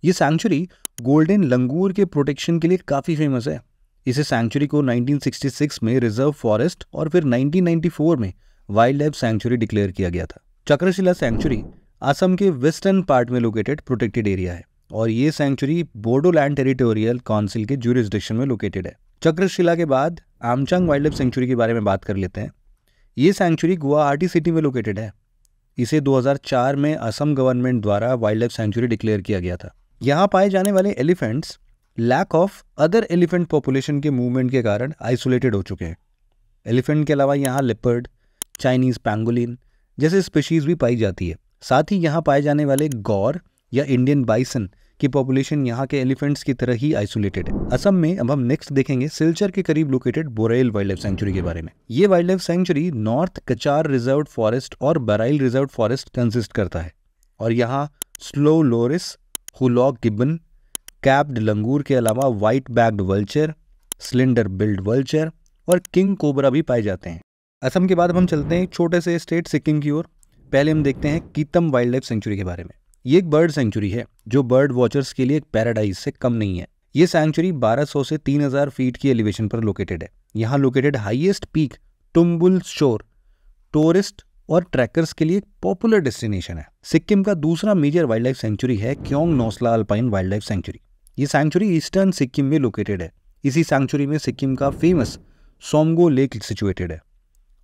ये सेंचुरी गोल्डन लंगूर के प्रोटेक्शन के लिए काफी फेमस है। इसे सेंचुरी को 1966 में रिजर्व फॉरेस्ट और फिर 1994 में वाइल्ड लाइफ सेंचुरी डिक्लेयर किया गया था। चक्रशिला सेंचुरी असम के वेस्टर्न पार्ट में लोकेटेड प्रोटेक्टेड एरिया है और ये सेंचुरी बोडोलैंड टेरिटोरियल काउंसिल के ज्यूरिसडिक्शन में लोकेटेड है। चक्रशिला के बाद आमचांग वाइल्ड लाइफ सेंचुरी के बारे में बात कर लेते हैं। ये सेंचुरी गुवाहाटी सिटी में लोकेटेड है। इसे 2004 में असम गवर्नमेंट द्वारा वाइल्ड लाइफ सेंचुरी डिक्लेयर किया गया था। यहाँ पाए जाने वाले elephants lack of other elephant population के मूवमेंट के कारण आइसोलेटेड हो चुके हैं। एलिफेंट के अलावा यहाँ लिपर्ड, चाइनीज पैंगोलिन जैसे स्पीशीज भी पाई जाती है। साथ ही यहाँ पाए जाने वाले गौर या इंडियन बाइसन की पॉपुलेशन यहाँ के एलिफेंट्स की तरह ही आइसोलेटेड है। असम में अब हम नेक्स्ट देखेंगे सिलचर के करीब located Borail wild life sanctuary के बारे में। ये wild life sanctuary north Cachar reserve forest और बराइल रिजर्व फॉरेस्ट कंसिस्ट करता है और यहाँ slow loris, hoolock gibbon, capped langur के अलावा white backed vulture, slender billed vulture और किंग कोबरा भी पाए जाते हैं। असम के बाद हम चलते हैं एक छोटे से स्टेट सिक्किम की ओर। पहले हम देखते हैं कीतम वाइल्ड लाइफ सेंचुरी के बारे में। ये एक बर्ड सेंचुरी है जो बर्ड वॉचर्स के लिए एक पैराडाइज से कम नहीं है। ये सेंचुरी 1200 से 3000 फीट की एलिवेशन पर लोकेटेड है। यहाँ लोकेटेड हाईएस्ट पीक टुम्बुल शोर टूरिस्ट और ट्रैकर्स के लिए एक पॉपुलर डेस्टिनेशन है। सिक्किम का दूसरा मेजर वाइल्ड लाइफ सेंचुरी है Kyongnosla alpine wild life sanctuary. ये सेंचुरी ईस्टर्न सिक्किम में लोकेटेड है। इसी सेंचुरी में सिक्किम का फेमस सोमगो लेक सिचुएटेड है।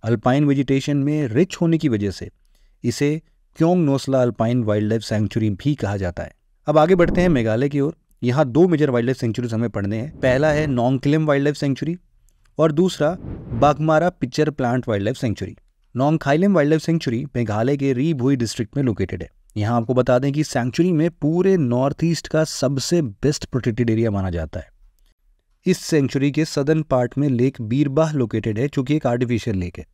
अल्पाइन वेजिटेशन में रिच होने की वजह से इसे Kyongnosla alpine wild life sanctuary भी कहा जाता है। अब आगे बढ़ते हैं मेघालय की ओर। यहाँ दो मेजर वाइल्ड लाइफ सेंचुरीज हमें पढ़ने हैं। पहला है नोंगखिलम वाइल्ड लाइफ सेंचुरी और दूसरा Baghmara picture plant wild life sanctuary. Nongkhyllem wild life sanctuary Meghalaya के री भुई डिस्ट्रिक्ट में लोकेटेड है। यहाँ आपको बता दें कि सेंचुरी में पूरे नॉर्थ ईस्ट का सबसे बेस्ट प्रोटेक्टेड एरिया माना जाता है। इस सेंचुरी के सदर्न पार्ट में लेक बीरबाह लोकेटेड है जो कि एक आर्टिफिशियल लेक है।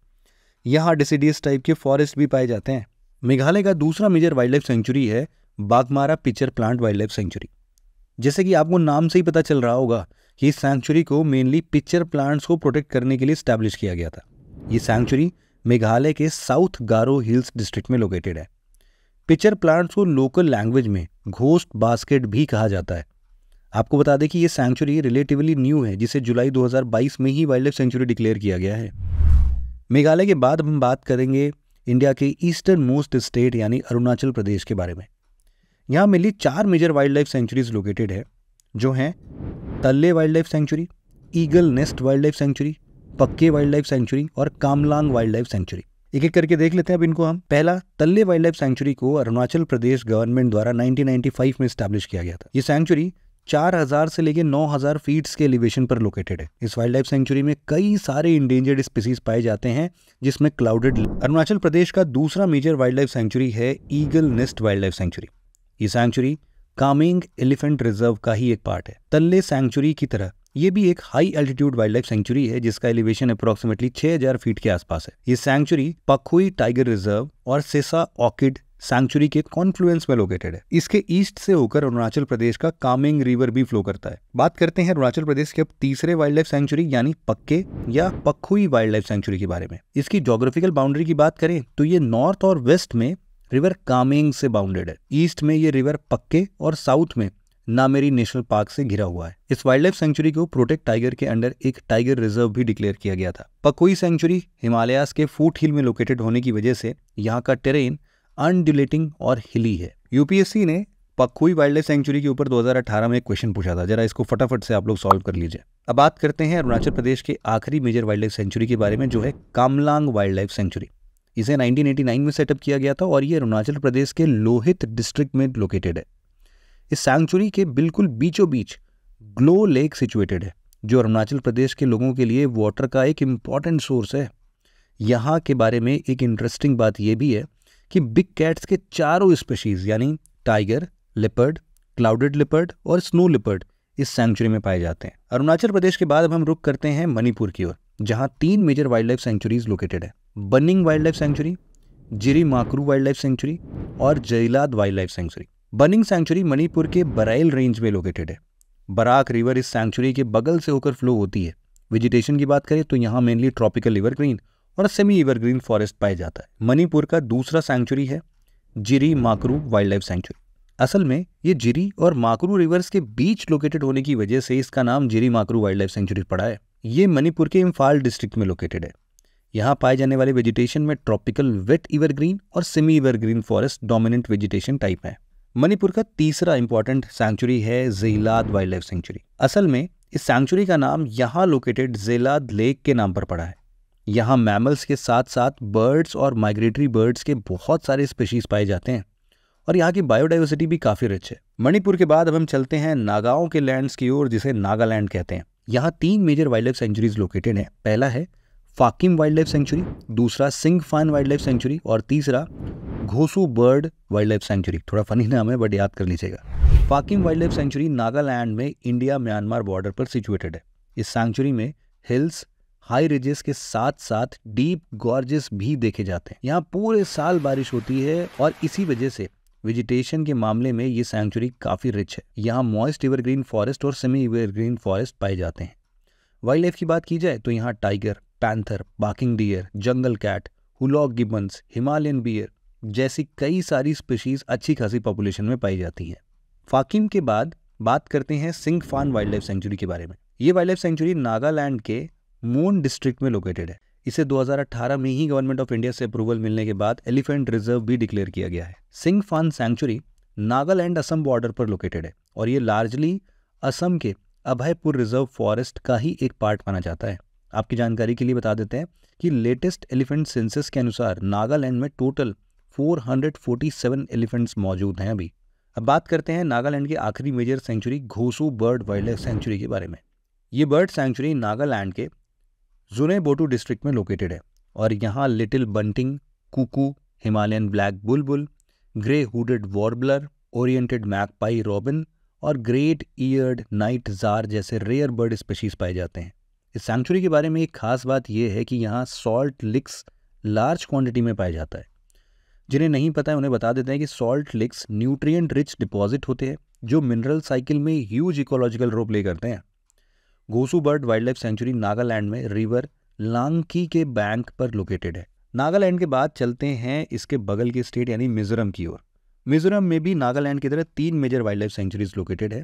यहाँ डिसिडियस टाइप के फॉरेस्ट भी पाए जाते हैं। मेघालय का दूसरा मेजर वाइल्ड लाइफ सेंचुरी है Baghmara picture plant wild life sanctuary. जैसे कि आपको नाम से ही पता चल रहा होगा कि इस सेंचुरी को मेनली पिक्चर प्लांट्स को प्रोटेक्ट करने के लिए स्टैब्लिश किया गया था। ये सेंचुरी मेघालय के साउथ गारो हिल्स डिस्ट्रिक्ट में लोकेटेड है। पिक्चर प्लांट्स को लोकल लैंग्वेज में घोस्ट बास्केट भी कहा जाता है। आपको बता दें कि ये सेंचुरी रिलेटिवली न्यू है, जिसे जुलाई 2022 में ही वाइल्ड लाइफ सेंचुरी डिक्लेयर किया गया है। मेघालय के बाद हम बात करेंगे इंडिया के ईस्टर्न मोस्ट स्टेट यानी अरुणाचल प्रदेश के बारे में। यहाँ mainly 4 major wild life sanctuaries located है जो हैं Talle wild life sanctuary, eagle nest wild life sanctuary, Pakke wild life sanctuary और कामलांग वाइल्ड लाइफ सेंचुरी। एक एक करके देख लेते हैं अब इनको हम। पहला तल्ले वाइल्ड लाइफ सेंचुरी को अरुणाचल प्रदेश गवर्नमेंट द्वारा 1995 में स्टैब्लिश किया गया था। ये सेंचुरी 4000 से लेकर 9000 फीट्स के एलिवेशन पर लोकेटेड है। इस वाइल्ड लाइफ सेंचुरी में कई सारे इंडेंजर्ड स्पीसीज पाए जाते हैं जिसमें क्लाउडेड। अरुणाचल प्रदेश का दूसरा मेजर वाइल्ड लाइफ सेंचुरी है eagle nest wild life sanctuary. ये सेंचुरी कामेंग एलिफेंट रिजर्व का ही एक पार्ट है। तल्ले सेंचुरी की तरह ये भी एक high altitude wild life sanctuary है जिसका एलिवेशन अप्रोक्सीमेटली 6000 फीट के आसपास है। ये सेंचुरी पखुई टाइगर रिजर्व और सेसा ऑर्किड सेंचुरी के कॉन्फ्लुएंस में लोकेटेड है। इसके ईस्ट से होकर अरुणाचल प्रदेश का कामेंग रिवर भी फ्लो करता है। बात करते हैं अरुणाचल प्रदेश के अब तीसरे वाइल्ड लाइफ सेंचुरी यानी पक्के या पखुई वाइल्ड लाइफ सेंचुरी के बारे में। इसकी ज्योग्राफिकल बाउंड्री की बात करें तो ये नॉर्थ और वेस्ट में रिवर कामेंग से बाउंडेड है। ईस्ट में ये रिवर पक्के और साउथ में नामेरी नेशनल पार्क से घिरा हुआ है। इस वाइल्ड लाइफ सेंचुरी को प्रोटेक्ट टाइगर के अंडर एक टाइगर रिजर्व भी डिक्लेयर किया गया था। पखुई सेंचुरी हिमालयाज के फुट हिल में लोकेटेड होने की वजह से यहाँ का टेरेन अनड्यूलेटिंग और हिली है। यूपीएससी ने पखुई वाइल्ड लाइफ सेंचुरी के ऊपर 2018 में एक क्वेश्चन पूछा था, जरा इसको फटाफट से आप लोग सॉल्व कर लीजिए। अब बात करते हैं अरुणाचल प्रदेश के आखिरी मेजर वाइल्ड लाइफ सेंचुरी के बारे में जो है कामलांग वाइल्ड लाइफ सेंचुरी। इसे 1989 में सेटअप किया गया था और ये अरुणाचल प्रदेश के लोहित डिस्ट्रिक्ट में लोकेटेड है। इस सेंचुरी के बिल्कुल बीचों बीच ग्लो लेक सिचुएटेड है जो अरुणाचल प्रदेश के लोगों के लिए वाटर का एक इम्पॉर्टेंट सोर्स है। यहाँ के बारे में एक इंटरेस्टिंग बात यह भी है कि बिग कैट्स के चारों स्पीशीज यानी टाइगर, लिपर्ड, क्लाउडेड लिपर्ड और स्नो लिपर्ड इस सेंचुरी में पाए जाते हैं। अरुणाचल प्रदेश के बाद अब हम रुक करते हैं मणिपुर की ओर जहां 3 major wild life sanctuaries located है। Bunning wild life sanctuary, Jiri Makru wild life sanctuary और Zeilad wild life sanctuary. Bunning sanctuary Manipur के बराइल रेंज में लोकेटेड है। बराक रिवर इस सेंचुरी के बगल से होकर फ्लो होती है। वेजिटेशन की बात करें तो यहाँ मेनली ट्रॉपिकल एवरग्रीन और सेमी एवरग्रीन फॉरेस्ट पाया जाता है। मणिपुर का दूसरा सेंचुरी है Jiri Makru wild life sanctuary. असल में ये जिरी और माकरू रिवर्स के बीच लोकेटेड होने की वजह से इसका नाम Jiri Makru wild life sanctuary पड़ा है। ये मणिपुर के इम्फाल डिस्ट्रिक्ट में लोकेटेड है। यहाँ पाए जाने वाले वेजिटेशन में ट्रॉपिकल वेट एवरग्रीन और semi evergreen forest dominant vegetation type है। मणिपुर का तीसरा इंपॉर्टेंट सेंचुरी है जेलाद वाइल्ड लाइफ सेंचुरी। असल में इस सेंचुरी का नाम यहाँ लोकेटेड जेलाद लेक के नाम पर पड़ा है। यहाँ मैमल्स के साथ साथ बर्ड्स और माइग्रेटरी बर्ड्स के बहुत सारे स्पीशीज पाए जाते हैं और यहाँ की बायोडाइवर्सिटी भी काफ़ी रिच है। मणिपुर के बाद अब हम चलते हैं नागाओं के लैंड्स की ओर, जिसे नागालैंड कहते हैं। यहाँ 3 major wild life sanctuaries located हैं। पहला है फाकिम वाइल्ड लाइफ सेंचुरी, दूसरा सिंगफान वाइल्ड लाइफ सेंचुरी और तीसरा घोसू बर्ड वाइल्ड लाइफ सेंचुरी। थोड़ा फनी नाम है बट याद कर लीजिएगा। फाकिम वाइल्ड लाइफ सेंचुरी नागालैंड में इंडिया म्यांमार बॉर्डर पर सिचुएटेड है। इस सेंचुरी में हिल्स, हाई रिजेस के साथ साथ डीप गॉर्जेस भी देखे जाते हैं। यहाँ पूरे साल बारिश होती है और इसी वजह से वेजिटेशन के मामले में ये सेंचुरी काफ़ी रिच है। यहाँ मॉइस्ट एवरग्रीन फॉरेस्ट और सेमी एवरग्रीन फॉरेस्ट पाए जाते हैं। वाइल्ड लाइफ की बात की जाए तो यहाँ tiger, panther, barking deer, jungle cat, hoolock gibbons, Himalayan bear जैसी कई सारी स्पीशीज अच्छी खासी पॉपुलेशन में पाई जाती हैं। फाकिम के बाद बात करते हैं सिंगफान वाइल्ड लाइफ सेंचुरी के बारे में। ये वाइल्ड लाइफ सेंचुरी नागालैंड के मोन डिस्ट्रिक्ट में लोकेटेड है। इसे 2018 में ही गवर्नमेंट ऑफ इंडिया से अप्रूवल मिलने के बाद एलिफेंट रिजर्व भी डिक्लेयर किया गया है। सिंगफान सेंचुरी नागालैंड असम बॉर्डर पर लोकेटेड है और ये लार्जली असम के अभयपुर रिजर्व फॉरेस्ट का ही एक पार्ट माना जाता है। आपकी जानकारी के लिए बता देते हैं कि लेटेस्ट एलिफेंट सेंसस के अनुसार नागालैंड में टोटल 447 एलिफेंट्स मौजूद हैं अभी। अब बात करते हैं नागालैंड की आखिरी major sanctuary Ghosu bird wild life sanctuary के बारे में। ये बर्ड सेंचुरी नागालैंड के जुनेबोटू डिस्ट्रिक्ट में लोकेटेड है और यहाँ little bunting, cuckoo, Himalayan black bulbul, grey hooded warbler, oriented magpie robin और ग्रेट ईयर्ड नाइट जार जैसे रेयर बर्ड स्पीशीज पाए जाते हैं। इस सेंचुरी के बारे में एक खास बात यह है कि यहाँ सॉल्ट लिक्स लार्ज क्वांटिटी में पाया जाता है। जिन्हें नहीं पता है उन्हें बता देते हैं कि salt licks nutrient rich deposit होते हैं जो मिनरल साइकिल में ह्यूज इकोलॉजिकल रोल प्ले करते हैं। Ghosu bird wild life sanctuary Nagaland में रिवर लांकी के बैंक पर लोकेटेड है। नागालैंड के बाद चलते हैं इसके बगल के स्टेट यानी मिजोरम की ओर। मिजोरम में भी नागालैंड की तरह 3 major wild life sanctuaries located है।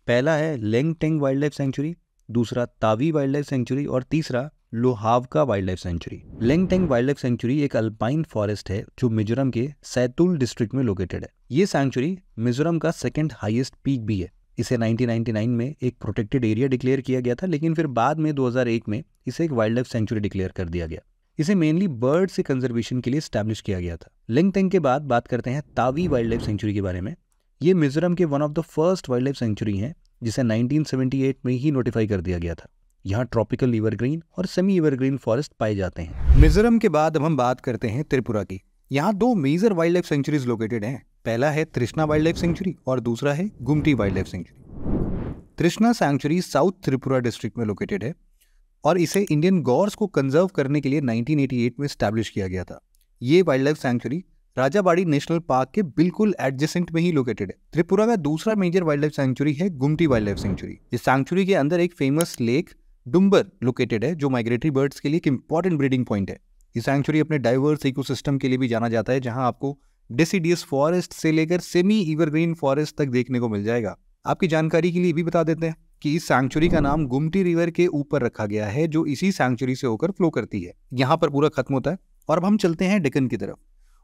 पहला है लेंगटेंग वाइल्ड लाइफ सेंचुरी, दूसरा तावी वाइल्ड लाइफ सेंचुरी और तीसरा Lohawka wild life sanctuary. Lengteng wild life sanctuary एक अल्पाइन फॉरेस्ट है जो मिजोरम के सैतुल डिस्ट्रिक्ट में लोकेटेड है। ये सेंचुरी मिजोरम का सेकंड हाईएस्ट पीक भी है। इसे 1999 में एक प्रोटेक्टेड एरिया डिक्लेयर किया गया था, लेकिन फिर बाद में 2001 में इसे एक वाइल्ड लाइफ सेंचुरी डिक्लेयर कर दिया गया। इसे मेनली बर्ड से कंजर्वेशन के लिए स्टैब्लिश किया गया था। लेंगटेंग के बाद बात करते हैं तावी वाइल्ड लाइफ सेंचुरी के बारे में। ये मिजोरम के one of the first wild life sanctuary है जिसे 1978 में ही नोटिफाई कर दिया गया था। यहाँ ट्रॉपिकल एवरग्रीन और सेमी एवरग्रीन फॉरेस्ट पाए जाते हैं। मिजोरम के बाद अब हम बात करते हैं त्रिपुरा की। यहाँ 2 major wild life sanctuaries located हैं। पहला है तृष्णा वाइल्ड लाइफ सेंचुरी और दूसरा है गुमटी वाइल्ड लाइफ सेंचुरी। तृष्णा सेंचुरी साउथ त्रिपुरा डिस्ट्रिक्ट में लोकेटेड है और इसे इंडियन गॉर्स को कंजर्व करने के लिए 1988 में स्टैब्लिश किया गया था। ये wild life sanctuary Rajabari national park के बिल्कुल एडजेसेंट में ही लोकेटेड है। त्रिपुरा का दूसरा मेजर वाइल्ड लाइफ सेंचुरी है गुमटी वाइल्ड लाइफ सेंचुरी। इस सेंचुरी के अंदर एक फेमस लेक डुम्बर लोकेटेड है जो माइग्रेटरी बर्ड्स के लिए एक इंपॉर्टेंट ब्रीडिंग पॉइंट है। ये सेंचुरी अपने डाइवर्स इकोसिस्टम के लिए भी जाना जाता है, जहां आपको डेसिडियस फॉरेस्ट से लेकर सेमी एवरग्रीन फॉरेस्ट तक देखने को मिल जाएगा। आपकी जानकारी के लिए भी बता देते हैं कि इस सेंचुरी का नाम गुमटी रिवर के ऊपर रखा गया है जो इसी सेंचुरी से होकर फ्लो करती है। यहाँ पर पूरा खत्म होता है और अब हम चलते हैं डेक्कन की तरफ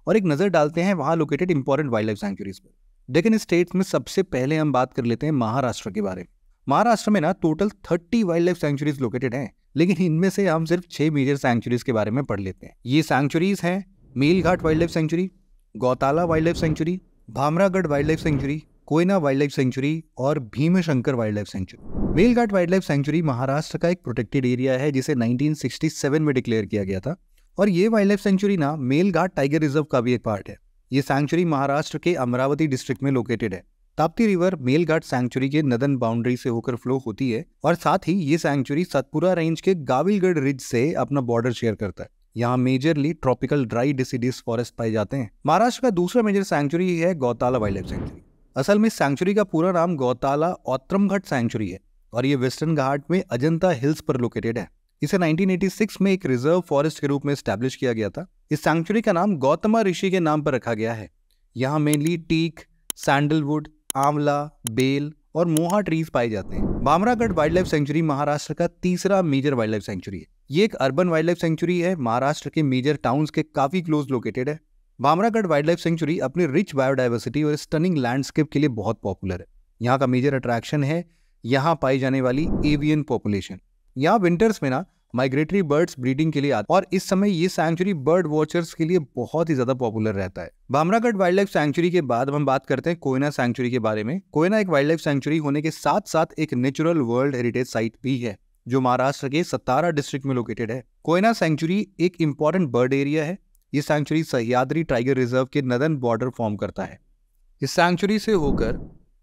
और एक नजर डालते हैं वहां located important wild life sanctuaries पर। डेक्कन स्टेट्स में सबसे पहले हम बात कर लेते हैं महाराष्ट्र के बारे में। महाराष्ट्र में ना total 30 wild life sanctuaries located हैं, लेकिन इनमें से हम सिर्फ 6 मेजर सेंचुरीज के बारे में पढ़ लेते हैं। ये सेंचुरीज हैं Melghat wild life sanctuary, Gautala wild life sanctuary, Bhamragarh wild life sanctuary, Koyna wild life sanctuary और Bhimashankar wild life sanctuary. Melghat wild life sanctuary Maharashtra का एक प्रोटेक्टेड एरिया है जिसे 1967 में डिक्लेयर किया गया था और ये वाइल्ड लाइफ सेंचुरी ना मेलघाट टाइगर रिजर्व का भी एक पार्ट है। ये सेंचुरी महाराष्ट्र के अमरावती डिस्ट्रिक्ट में लोकेटेड है। ताप्ती रिवर मेलघाट सेंचुरी के नदन बाउंड्री से होकर फ्लो होती है और साथ ही ये सेंचुरी सतपुरा रेंज के गाविलगढ़ रिज से अपना बॉर्डर शेयर करता है। यहाँ majorly tropical dry deciduous forest पाए जाते हैं। महाराष्ट्र का दूसरा मेजर सेंचुरी है गौताला वाइल्ड लाइफ सेंचुरी। असल में सेंचुरी का पूरा नाम गौताला औत्रमघट सेंचुरी है और ये वेस्टर्न घाट में अजंता हिल्स पर लोकेटेड है। इसे 1986 में एक रिजर्व फॉरेस्ट के रूप में स्टैब्लिश किया गया था। इस सेंचुरी का नाम गौतमा ऋषि के नाम पर रखा गया है। यहाँ मेनली टीक, सैंडलवुड, आंवला, बेल और मोहा ट्रीज पाए जाते हैं। Bhamragad wild life sanctuary Maharashtra का तीसरा मेजर वाइल्ड लाइफ सेंचुरी है। ये एक अर्बन वाइल्ड लाइफ सेंचुरी है, महाराष्ट्र के मेजर टाउन्स के काफी क्लोज लोकेटेड है। भामरागढ़ वाइल्ड लाइफ सेंचुरी अपनी रिच बायोडाइवर्सिटी और स्टनिंग लैंडस्केप के लिए बहुत पॉपुलर है। यहाँ का मेजर अट्रैक्शन है यहाँ पाई जाने वाली एवियन पॉपुलेशन। यहाँ विंटर्स में ना माइग्रेटरी बर्ड्स ब्रीडिंग के लिए आते हैं और इस समय ये सैंक्चुरी बर्ड वॉचर्स के लिए बहुत ही ज्यादा पॉपुलर रहता है। भामरागढ़ वाइल्ड लाइफ सैंक्चुरी के बाद हम बात करते हैं कोयना सैंक्चुरी के बारे में। कोयना एक वाइल्ड लाइफ सैंक्चुरी होने के साथ साथ एक नेचुरल वर्ल्ड हेरिटेज साइट भी है जो महाराष्ट्र के सतारा डिस्ट्रिक्ट में लोकेटेड है। कोयना सैंक्चुरी एक इंपॉर्टेंट बर्ड एरिया है। ये सैंक्चुरी सह्याद्री टाइगर रिजर्व के नदन बॉर्डर फॉर्म करता है। इस सैंक्चुरी से होकर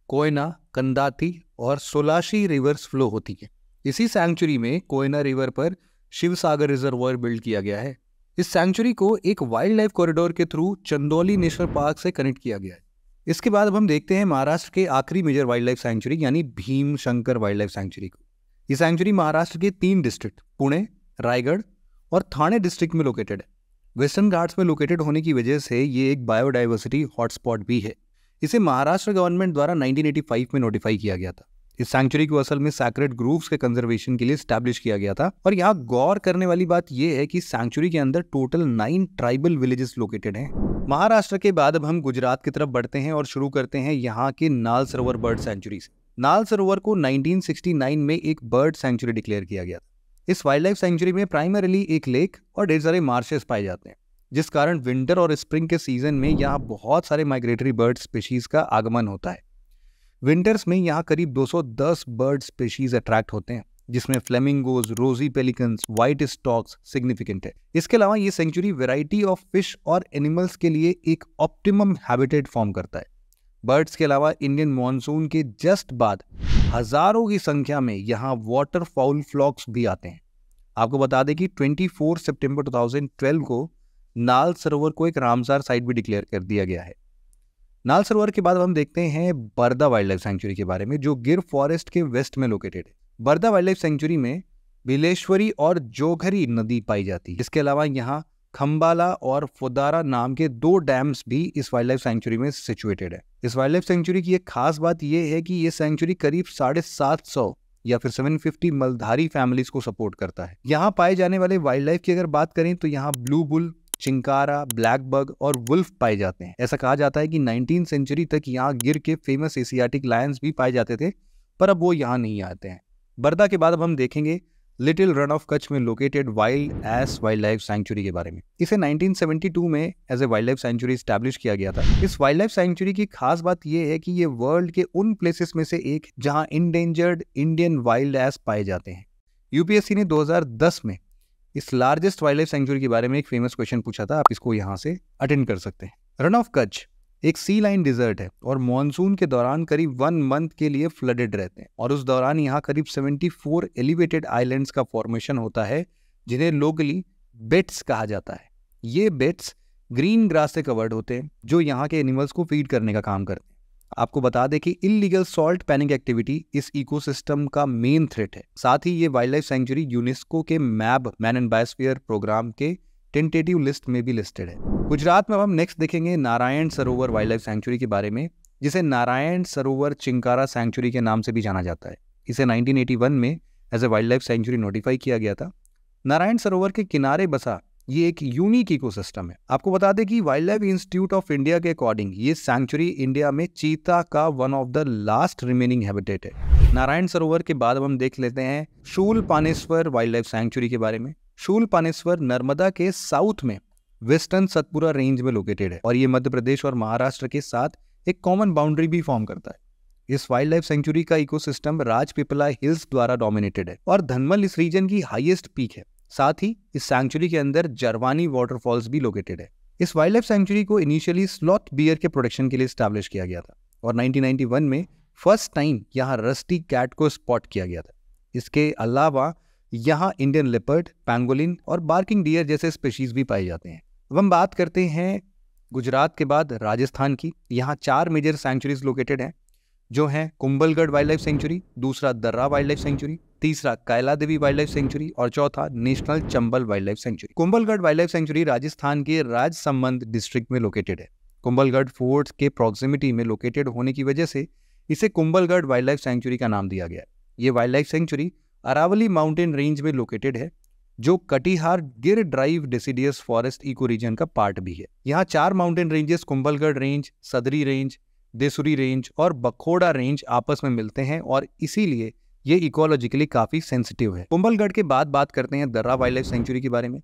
कोयना, कंदाती और सोलाशी रिवर्स फ्लो होती है। इसी सैंक्चुरी में कोयना रिवर पर शिव सागर रिजर्वायर बिल्ड किया गया है। इस सैंक्चुरी को एक वाइल्ड लाइफ कॉरिडोर के थ्रू चंदौली नेशनल पार्क से कनेक्ट किया गया है। इसके बाद अब हम देखते हैं महाराष्ट्र के आखिरी मेजर वाइल्ड लाइफ सैंक्चुरी यानी भीमशंकर वाइल्ड लाइफ सैंक्चुरी को। ये सैंक्चुरी महाराष्ट्र के 3 डिस्ट्रिक्ट पुणे, रायगढ़ और ठाणे डिस्ट्रिक्ट में लोकेटेड है। वेस्टर्न घाट्स में लोकेटेड होने की वजह से ये एक बायोडाइवर्सिटी हॉटस्पॉट भी है। इसे महाराष्ट्र गवर्नमेंट द्वारा 1985 में नोटिफाई किया गया था। इस सैंक्चुरी को असल में सैक्रेड ग्रूव्स के कंजर्वेशन के लिए स्टैब्लिश किया गया था। और यहाँ गौर करने वाली बात यह है कि सैंक्चुरी के अंदर टोटल 9 ट्राइबल विलेजेस लोकेटेड हैं। महाराष्ट्र के बाद अब हम गुजरात की तरफ बढ़ते हैं और शुरू करते हैं यहाँ के नाल सरोवर बर्ड सैंक्चुरी से। नाल सरोवर को 1969 में एक बर्ड सैंक्चुरी डिक्लेयर किया गया था। इस वाइल्ड लाइफ सैंक्चुरी में प्राइमरीली एक लेक और ढेर सारे मार्शेस पाए जाते हैं, जिस कारण विंटर और स्प्रिंग के सीजन में यहाँ बहुत सारे माइग्रेटरी बर्ड स्पीशीज का आगमन होता है। विंटर्स में यहाँ करीब 210 बर्ड स्पीशीज अट्रैक्ट होते हैं, जिसमें फ्लेमिंगोज, रोजी पेलिकन्स, व्हाइट स्टॉक्स सिग्निफिकेंट है। इसके अलावा ये सेंचुरी वैरायटी ऑफ फिश और एनिमल्स के लिए एक ऑप्टिमम हैबिटेट फॉर्म करता है। बर्ड्स के अलावा इंडियन मॉनसून के जस्ट बाद हजारों की संख्या में यहाँ वाटर फाउल फ्लॉक्स भी आते हैं। आपको बता दें कि 24 सितंबर 2012 को नाल सरोवर को एक रामसार साइट भी डिक्लेयर कर दिया गया है। नाल सरोवर के बाद हम देखते हैं बरदा वाइल्ड लाइफ सेंचुरी के बारे में, जो गिर फॉरेस्ट के वेस्ट में लोकेटेड है। बरदा वाइल्ड लाइफ सेंचुरी में बिलेश्वरी और जोघरी नदी पाई जाती है। इसके अलावा यहाँ खम्बाला और फुदारा नाम के 2 डैम्स भी इस वाइल्ड लाइफ सेंचुरी में सिचुएटेड है। इस वाइल्ड लाइफ सेंचुरी की एक खास बात यह है कि ये सेंचुरी करीब 750 या फिर 750 मलधारी फैमिलीज को सपोर्ट करता है। यहाँ पाए जाने वाले वाइल्ड लाइफ की अगर बात करें तो यहाँ blue bull, chinkara, black bug और वुल्फ पाए जाते हैं। ऐसा कहा जाता है कि 19वीं सेंचुरी तक यहाँ गिर के फेमस एशियाटिक लायंस भी पाए जाते थे, पर अब वो यहाँ नहीं आते हैं। बरदा के बाद अब हम देखेंगे लिटिल रन ऑफ कच्छ में located wild ass wild life sanctuary के बारे में। इसे 1972 में as a wild life sanctuary establish किया गया था। इस वाइल्ड लाइफ सेंचुरी की खास बात यह है कि ये वर्ल्ड के उन प्लेसेस में से एक जहां इंडेंजर्ड इंडियन वाइल्ड एस पाए जाते हैं। यूपीएससी ने 2010 में इस लार्जेस्ट वाइल्ड लाइफ सेंचुरी के बारे में एक फेमस क्वेश्चन पूछा था। आप इसको यहाँ से अटेंड कर सकते हैं। रन ऑफ कच्छ एक सी लाइन डिजर्ट है और मॉनसून के दौरान करीब 1 मंथ के लिए फ्लडेड रहते हैं और उस दौरान यहाँ करीब 74 एलिवेटेड आइलैंड्स का फॉर्मेशन होता है, जिन्हें लोकली बेट्स कहा जाता है। ये बेट्स ग्रीन ग्रास से कवर्ड होते हैं जो यहाँ के एनिमल्स को फीड करने का काम करते हैं। आपको बता दें कि इलीगल सॉल्ट पैनिंग एक्टिविटी इस इकोसिस्टम का मेन थ्रेट है। साथ ही ये वाइल्ड लाइफ सेंचुरी यूनेस्को के मैब मैन एंड बायोस्फीयर प्रोग्राम के टेंटेटिव लिस्ट में भी लिस्टेड है। गुजरात में अब हम नेक्स्ट देखेंगे Narayan Sarovar wild life sanctuary के बारे में, जिसे नारायण सरोवर चिंकारा सेंचुरी के नाम से भी जाना जाता है। इसे 1981 में as a wild life sanctuary notify किया गया था। नारायण सरोवर के किनारे बसा ये एक यूनिक इकोसिस्टम है। आपको बता दें कि wild life institute of India के अकॉर्डिंग ये सेंचुरी इंडिया में चीता का one of the last remaining habitat है। नारायण सरोवर के बाद अब हम देख लेते हैं शूल पानेश्वर वाइल्ड लाइफ सेंचुरी के बारे में। शूल पानेश्वर नर्मदा के साउथ में वेस्टर्न सतपुरा रेंज में लोकेटेड है और ये मध्य प्रदेश और महाराष्ट्र के साथ एक कॉमन बाउंड्री भी फॉर्म करता है। इस वाइल्ड लाइफ सेंचुरी का इकोसिस्टम राजपीपला हिल्स द्वारा डोमिनेटेड है और धनमल इस रीजन की हाईएस्ट पीक है। साथ ही इस सेंचुरी के अंदर जरवानी वाटरफॉल्स भी लोकेटेड है। इस वाइल्ड लाइफ सेंचुरी को इनिशियली स्लॉथ बियर के प्रोटेक्शन के लिए स्टैब्लिश किया गया था और 1991 में फर्स्ट टाइम यहाँ रस्टी कैट को स्पॉट किया गया था। इसके अलावा यहाँ इंडियन लेपर्ड, पैंगोलिन और बार्किंग डियर जैसे स्पीशीज भी पाए जाते हैं। अब हम बात करते हैं गुजरात के बाद राजस्थान की। यहाँ 4 मेजर सेंचुरीज लोकेटेड हैं, जो हैं कुंभलगढ़ वाइल्ड लाइफ सेंचुरी, दूसरा दर्रा वाइल्ड लाइफ सेंचुरी, तीसरा कैला देवी वाइल्ड लाइफ सेंचुरी और चौथा national Chambal wild life sanctuary. Kumbhalgarh wild life sanctuary Rajasthan के राजसमंद डिस्ट्रिक्ट में लोकेटेड है। कुंभलगढ़ फोर्ट के प्रॉक्सिमिटी में लोकेटेड होने की वजह से इसे कुंभलगढ़ वाइल्ड लाइफ सेंचुरी का नाम दिया गया है। ये wild life sanctuary Aravalli mountain range में लोकेटेड है, जो Kathiawar Gir dry deciduous forest ecoregion का पार्ट भी है। यहाँ 4 mountain ranges Kumbhalgarh range, Sadri range, Desuri range और बखोड़ा रेंज आपस में मिलते हैं और इसीलिए ये इकोलॉजिकली काफी सेंसिटिव है। कुंभलगढ़ के बाद बात करते हैं दर्रा वाइल्ड लाइफ सेंचुरी के बारे में।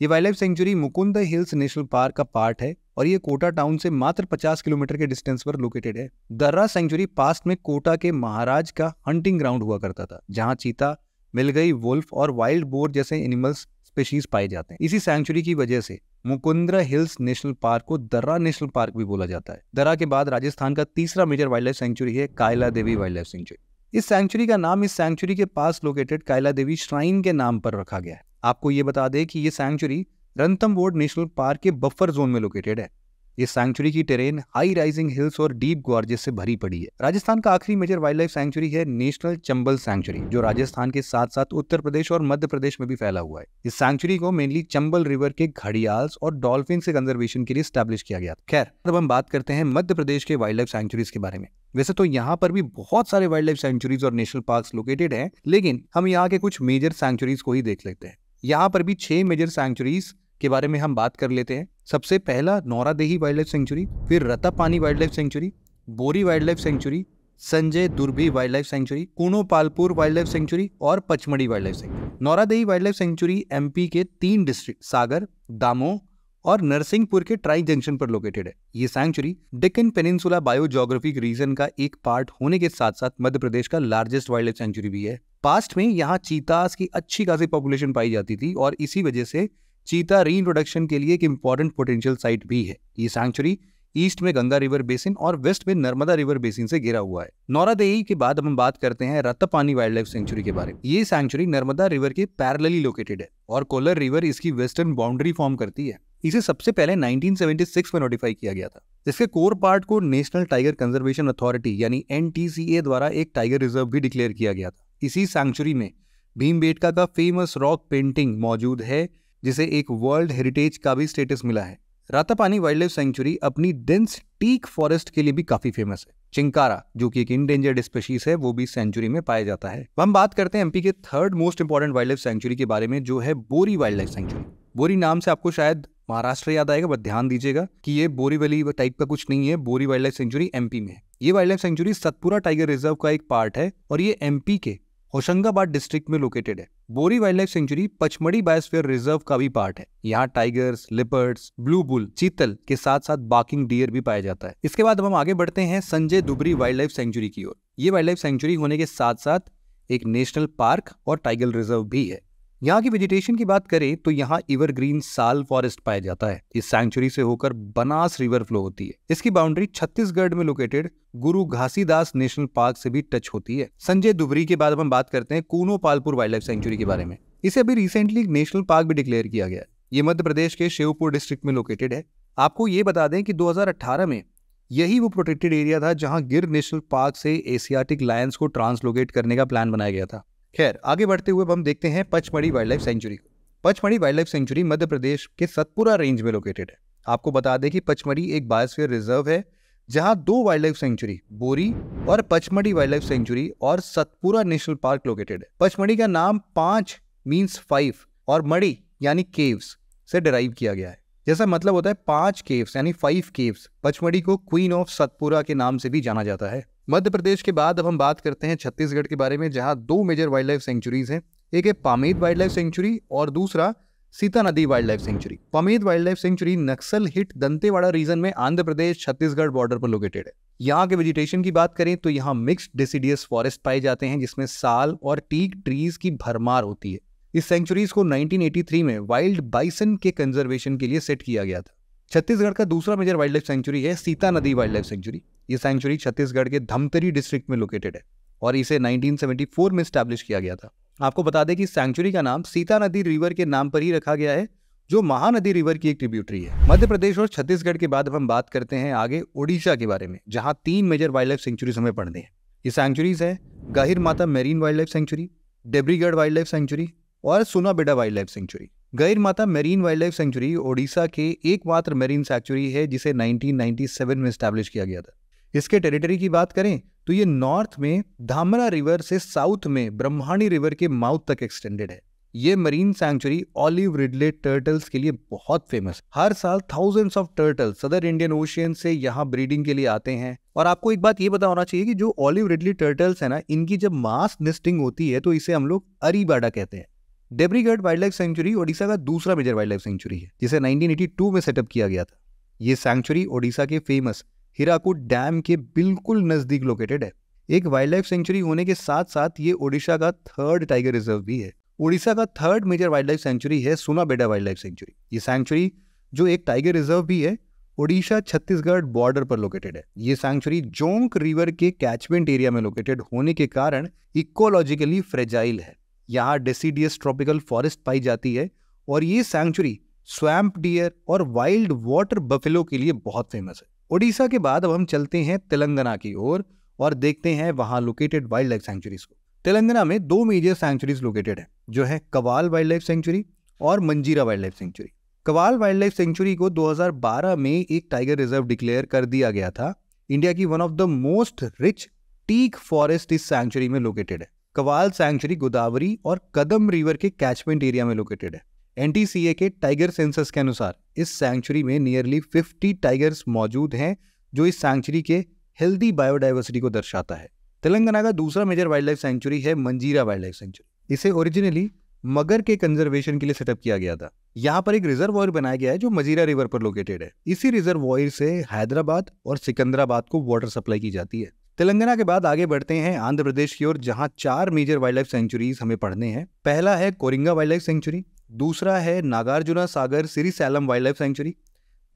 ये wild life sanctuary Mukund hills national park का पार्ट है और ये कोटा टाउन से मात्र 50 किलोमीटर के डिस्टेंस पर लोकेटेड है। दर्रा सेंचुरी पास्ट में कोटा के महाराज का हंटिंग ग्राउंड हुआ करता था, जहां चीता, मिलगई, वुल्फ और वाइल्ड बोर जैसे एनिमल्स स्पीशीज पाए जाते हैं। इसी सेंचुरी की वजह से मुकुंद्रा हिल्स नेशनल पार्क को दर्रा नेशनल पार्क भी बोला जाता है। दर्रा के बाद राजस्थान का तीसरा मेजर वाइल्ड लाइफ सेंचुरी है कायला देवी वाइल्ड लाइफ सेंचुरी। इस सेंचुरी का नाम इस सेंचुरी के पास लोकेटेड कायला देवी श्राइन के नाम पर रखा गया है। आपको ये बता दें कि ये सेंचुरी रणथंभौर नेशनल पार्क के बफर जोन में लोकेटेड है। इस सेंचुरी की टेरेन हाई राइजिंग हिल्स और डीप गॉर्जेस से भरी पड़ी है। राजस्थान का आखिरी मेजर वाइल्ड लाइफ सेंचुरी है नेशनल चंबल सेंचुरी, जो राजस्थान के साथ साथ उत्तर प्रदेश और मध्य प्रदेश में भी फैला हुआ है। इस सेंचुरी को मेनली चंबल रिवर के घड़ियाल्स और डॉल्फिन से कंजर्वेशन के लिए स्टैब्लिश किया गया। खैर, अब हम बात करते हैं मध्य प्रदेश के वाइल्ड लाइफ सेंचुरीज के बारे में। वैसे तो यहाँ पर भी बहुत सारे वाइल्ड लाइफ सेंचुरीज और नेशनल पार्क लोकेटेड हैं, लेकिन हम यहाँ के कुछ मेजर सेंचुरीज को ही देख लेते हैं। यहाँ पर भी 6 मेजर सेंचुरीज के बारे में हम बात कर लेते हैं। सबसे पहला नौरादेही वाइल्ड लाइफ सेंचुरी, फिर Ratapani wild life sanctuary, Bori wild life sanctuary, Sanjay Dubri wild life sanctuary, Kuno Palpur wild life sanctuary और Pachmarhi wild life sanctuary. Nauradehi wild life sanctuary MP के 3 डिस्ट्रिक्ट सागर, दामोह और नरसिंहपुर के ट्राई जंक्शन पर लोकेटेड है। ये sanctuary Deccan peninsula biogeographic region का एक पार्ट होने के साथ साथ मध्य प्रदेश का लार्जेस्ट वाइल्ड लाइफ सेंचुरी भी है। पास्ट में यहाँ चीतास की अच्छी खासी पॉपुलेशन पाई जाती थी और इसी वजह से चीता रीइंट्रोडक्शन के लिए एक इंपॉर्टेंट पोटेंशियल साइट भी है। ये सेंचुरी ईस्ट में गंगा रिवर बेसिन और वेस्ट में नर्मदा रिवर बेसिन से घिरा हुआ है। नौरादेही के बाद हम बात करते हैं रत्तापानी वाइल्ड लाइफ सेंचुरी के बारे में। ये सेंचुरी नर्मदा रिवर के पैरेलली लोकेटेड है और कोलर रिवर इसकी वेस्टर्न बाउंड्री फॉर्म करती है। इसे सबसे पहले 1976 में नोटिफाई किया गया था। इसके कोर पार्ट को नेशनल टाइगर कंजर्वेशन अथॉरिटी यानी NTCA द्वारा एक टाइगर रिजर्व भी डिक्लेयर किया गया था। इसी सेंचुरी में भीमबेटका का फेमस रॉक पेंटिंग मौजूद है, जिसे एक वर्ल्ड हेरिटेज का भी स्टेटस मिला है। रत्तापानी वाइल्ड लाइफ सेंचुरी अपनी डेंस टीक फॉरेस्ट के लिए भी काफी फेमस है। चिंकारा, जो कि एक इंडेंजर्ड स्पीशीज है, वो भी सेंचुरी में पाया जाता है। हम बात करते हैं एमपी के third most important wild life sanctuary के बारे में, जो है बोरी वाइल्ड लाइफ सेंचुरी। बोरी नाम से आपको शायद महाराष्ट्र याद आएगा, बट ध्यान दीजिएगा कि ये बोरीवली टाइप का कुछ नहीं है। बोरी वाइल्ड लाइफ सेंचुरी एमपी में है। ये wild life sanctuary Satpura tiger reserve का एक पार्ट है और ये एमपी के होशंगाबाद डिस्ट्रिक्ट में लोकेटेड है। बोरी wild life sanctuary Pachmarhi biosphere reserve का भी पार्ट है। यहाँ टाइगर्स, लिपर्ड्स, ब्लू बुल, चीतल के साथ साथ बाकिंग डियर भी पाया जाता है। इसके बाद हम आगे बढ़ते हैं संजय दुबरी वाइल्ड लाइफ सेंचुरी की ओर। ये वाइल्ड लाइफ सेंचुरी होने के साथ साथ एक नेशनल पार्क और टाइगर रिजर्व भी है। यहाँ की वेजिटेशन की बात करें तो यहाँ एवरग्रीन साल फॉरेस्ट पाया जाता है। इस सेंचुरी से होकर बनास रिवर फ्लो होती है। इसकी बाउंड्री छत्तीसगढ़ में लोकेटेड गुरु घासीदास नेशनल पार्क से भी टच होती है। संजय दुबरी के बाद हम बात करते हैं कूनोपालपुर वाइल्ड लाइफ सेंचुरी के बारे में। इसे अभी रिसेंटली नेशनल पार्क भी डिक्लेयर किया गया है। ये मध्य प्रदेश के शिवपुर डिस्ट्रिक्ट में लोकेटेड है। आपको ये बता दें कि 2018 में यही वो प्रोटेक्टेड एरिया था जहां गिर नेशनल पार्क से एशियाटिक लायंस को ट्रांसलोकेट करने का प्लान बनाया गया था। खैर, आगे बढ़ते हुए हम देखते हैं पचमढ़ी वाइल्ड लाइफ सेंचुरी को। Pachmarhi wild life sanctuary Madhya Pradesh के सतपुरा रेंज में लोकेटेड है। आपको बता दें कि पचमढ़ी एक बायोस्फीयर रिजर्व है जहां 2 वाइल्ड लाइफ सेंचुरी, बोरी और पचमढ़ी वाइल्ड लाइफ सेंचुरी और सतपुरा नेशनल पार्क लोकेटेड है। पचमढ़ी का नाम 5 मीन्स 5 और मढ़ी यानी केव्स से डिराइव किया गया है, जैसा मतलब होता है 5 केव्स यानी 5 केव्स। पचमढ़ी को क्वीन ऑफ सतपुरा के नाम से भी जाना जाता है। मध्य प्रदेश के बाद अब हम बात करते हैं छत्तीसगढ़ के बारे में, जहां 2 मेजर वाइल्ड लाइफ सेंचुरीज हैं। एक है पामेद वाइल्ड लाइफ सेंचुरी और दूसरा Sita Nadi wild life sanctuary. Pamed wild life sanctuary Naxal hit Dantewada region में आंध्र प्रदेश छत्तीसगढ़ बॉर्डर पर लोकेटेड है। यहाँ के वेजिटेशन की बात करें तो यहाँ मिक्स्ड डेसिडियस फॉरेस्ट पाए जाते हैं, जिसमें साल और टीक ट्रीज की भरमार होती है। इस सेंचुरीज को 1983 में वाइल्ड बाइसन के कंजर्वेशन के लिए सेट किया गया था। छत्तीसगढ़ का दूसरा मेजर वाइल्ड लाइफ सेंचुरी है Sita Nadi wild life sanctuary. ये सेंचुरी छत्तीसगढ़ के धमतरी डिस्ट्रिक्ट में लोकेटेड है और इसे 1974 में स्टैब्लिश किया गया था। आपको बता दें कि सेंचुरी का नाम सीता नदी रिवर के नाम पर ही रखा गया है, जो महानदी रिवर की एक ट्रिब्यूटरी है। मध्य प्रदेश और छत्तीसगढ़ के बाद हम बात करते हैं आगे ओडिशा के बारे में, जहां 3 मेजर वाइल्ड लाइफ सेंचुरीज हमें पढ़ने हैं। ये सेंचुरीज है Gahirmatha marine wild life sanctuary, Debrigarh wild life sanctuary और Sunabeda wild life sanctuary. Gahirmatha marine wild life sanctuary Odisha के एकमात्र मेरीन सेंचुरी है जिसे 1997 में स्टैब्लिश किया गया था। इसके टेरिटरी की बात करें तो ये नॉर्थ में धामरा रिवर से साउथ में ब्रह्माणी रिवर के माउथ तक एक्सटेंडेड है। ये marine sanctuary olive Ridley turtles के लिए बहुत फेमस है। हर साल थाउजेंड्स ऑफ टर्टल सदर इंडियन ओशियन से यहाँ ब्रीडिंग के लिए आते हैं। और आपको एक बात ये पता होना चाहिए कि जो ऑलिव रिडले टर्टल्स है ना, इनकी जब मास नेस्टिंग होती है तो इसे हम लोग अरीबाडा कहते हैं। डेब्रीगढ़ वाइल्ड लाइफ सेंचुरी ओडिशा का दूसरा मेजर वाइल्ड लाइफ सेंचुरी है, जिसे 1982 में सेटअप किया गया था। ये सैंक्चुरी ओडिशा के फेमस हीराकुद डैम के बिल्कुल नजदीक लोकेटेड है। एक वाइल्ड लाइफ सेंचुरी होने के साथ साथ ये ओडिशा का थर्ड टाइगर रिजर्व भी है। ओडिशा का third major wild life sanctuary है सुनाबेड़ा वाइल्ड लाइफ सेंचुरी। ये सैंक्चुरी जो एक टाइगर रिजर्व भी है, ओडिशा छत्तीसगढ़ बॉर्डर पर लोकेटेड है। ये सैंक्चुरी जोंक रिवर के कैचमेंट एरिया में लोकेटेड होने के कारण इकोलॉजिकली फ्रेजाइल है। यहाँ डेसिडियस ट्रॉपिकल फॉरेस्ट पाई जाती है और ये सैंक्चुरी स्वैम्प डियर और वाइल्ड वाटर बफेलो के लिए बहुत फेमस है। ओडिशा के बाद अब हम चलते हैं तेलंगाना की ओर और देखते हैं वहां लोकेटेड वाइल्ड लाइफ सेंचुरीज को। तेलंगाना में दो मेजर सैंक्चुरीज लोकेटेड है, जो है कवाल वाइल्ड लाइफ सेंचुरी और मंजीरा wild life sanctuary. Kawal wild life sanctuary को 2012 में एक टाइगर रिजर्व डिक्लेयर कर दिया गया था। इंडिया की one of the most rich teak forest इस सैंक्चुरी में लोकेटेड है। कवाल सैंक्चुरी गोदावरी और कदम रिवर के कैचमेंट एरिया में लोकेटेड है। एनटीसीए के टाइगर सेंसस के अनुसार इस सैंक्चुरी में नियरली 50 टाइगर्स मौजूद हैं, जो इस सैंक्चुरी के हेल्दी बायोडाइवर्सिटी को दर्शाता है। तेलंगाना का दूसरा मेजर वाइल्ड लाइफ सेंचुरी है मंजीरा वाइल्ड लाइफ सेंचुरी। इसे ओरिजिनली मगर के कंजर्वेशन के लिए सेटअप किया गया था। यहाँ पर एक रिजर्वॉयर बनाया गया है जो मजीरा रिवर पर लोकेटेड है। इसी रिजर्वॉयर से हैदराबाद और सिकंदराबाद को वाटर सप्लाई की जाती है। तेलंगाना के बाद आगे बढ़ते हैं आंध्र प्रदेश की ओर, जहां 4 मेजर वाइल्ड लाइफ सेंचुरीज हमें पढ़ने हैं। पहला है कोरिंगा वाइल्ड लाइफ सेंचुरी, दूसरा है Nagarjuna Sagar Srisailam wild life sanctuary,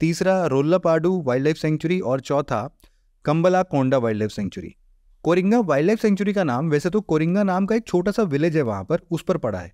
तीसरा रोल्लापाडू वाइल्ड लाइफ सेंचुरी और चौथा Kambalakonda wild life sanctuary. Coringa wild life sanctuary का नाम वैसे तो कोरिंगा नाम का एक छोटा सा विलेज है वहां पर, उस पर पड़ा है,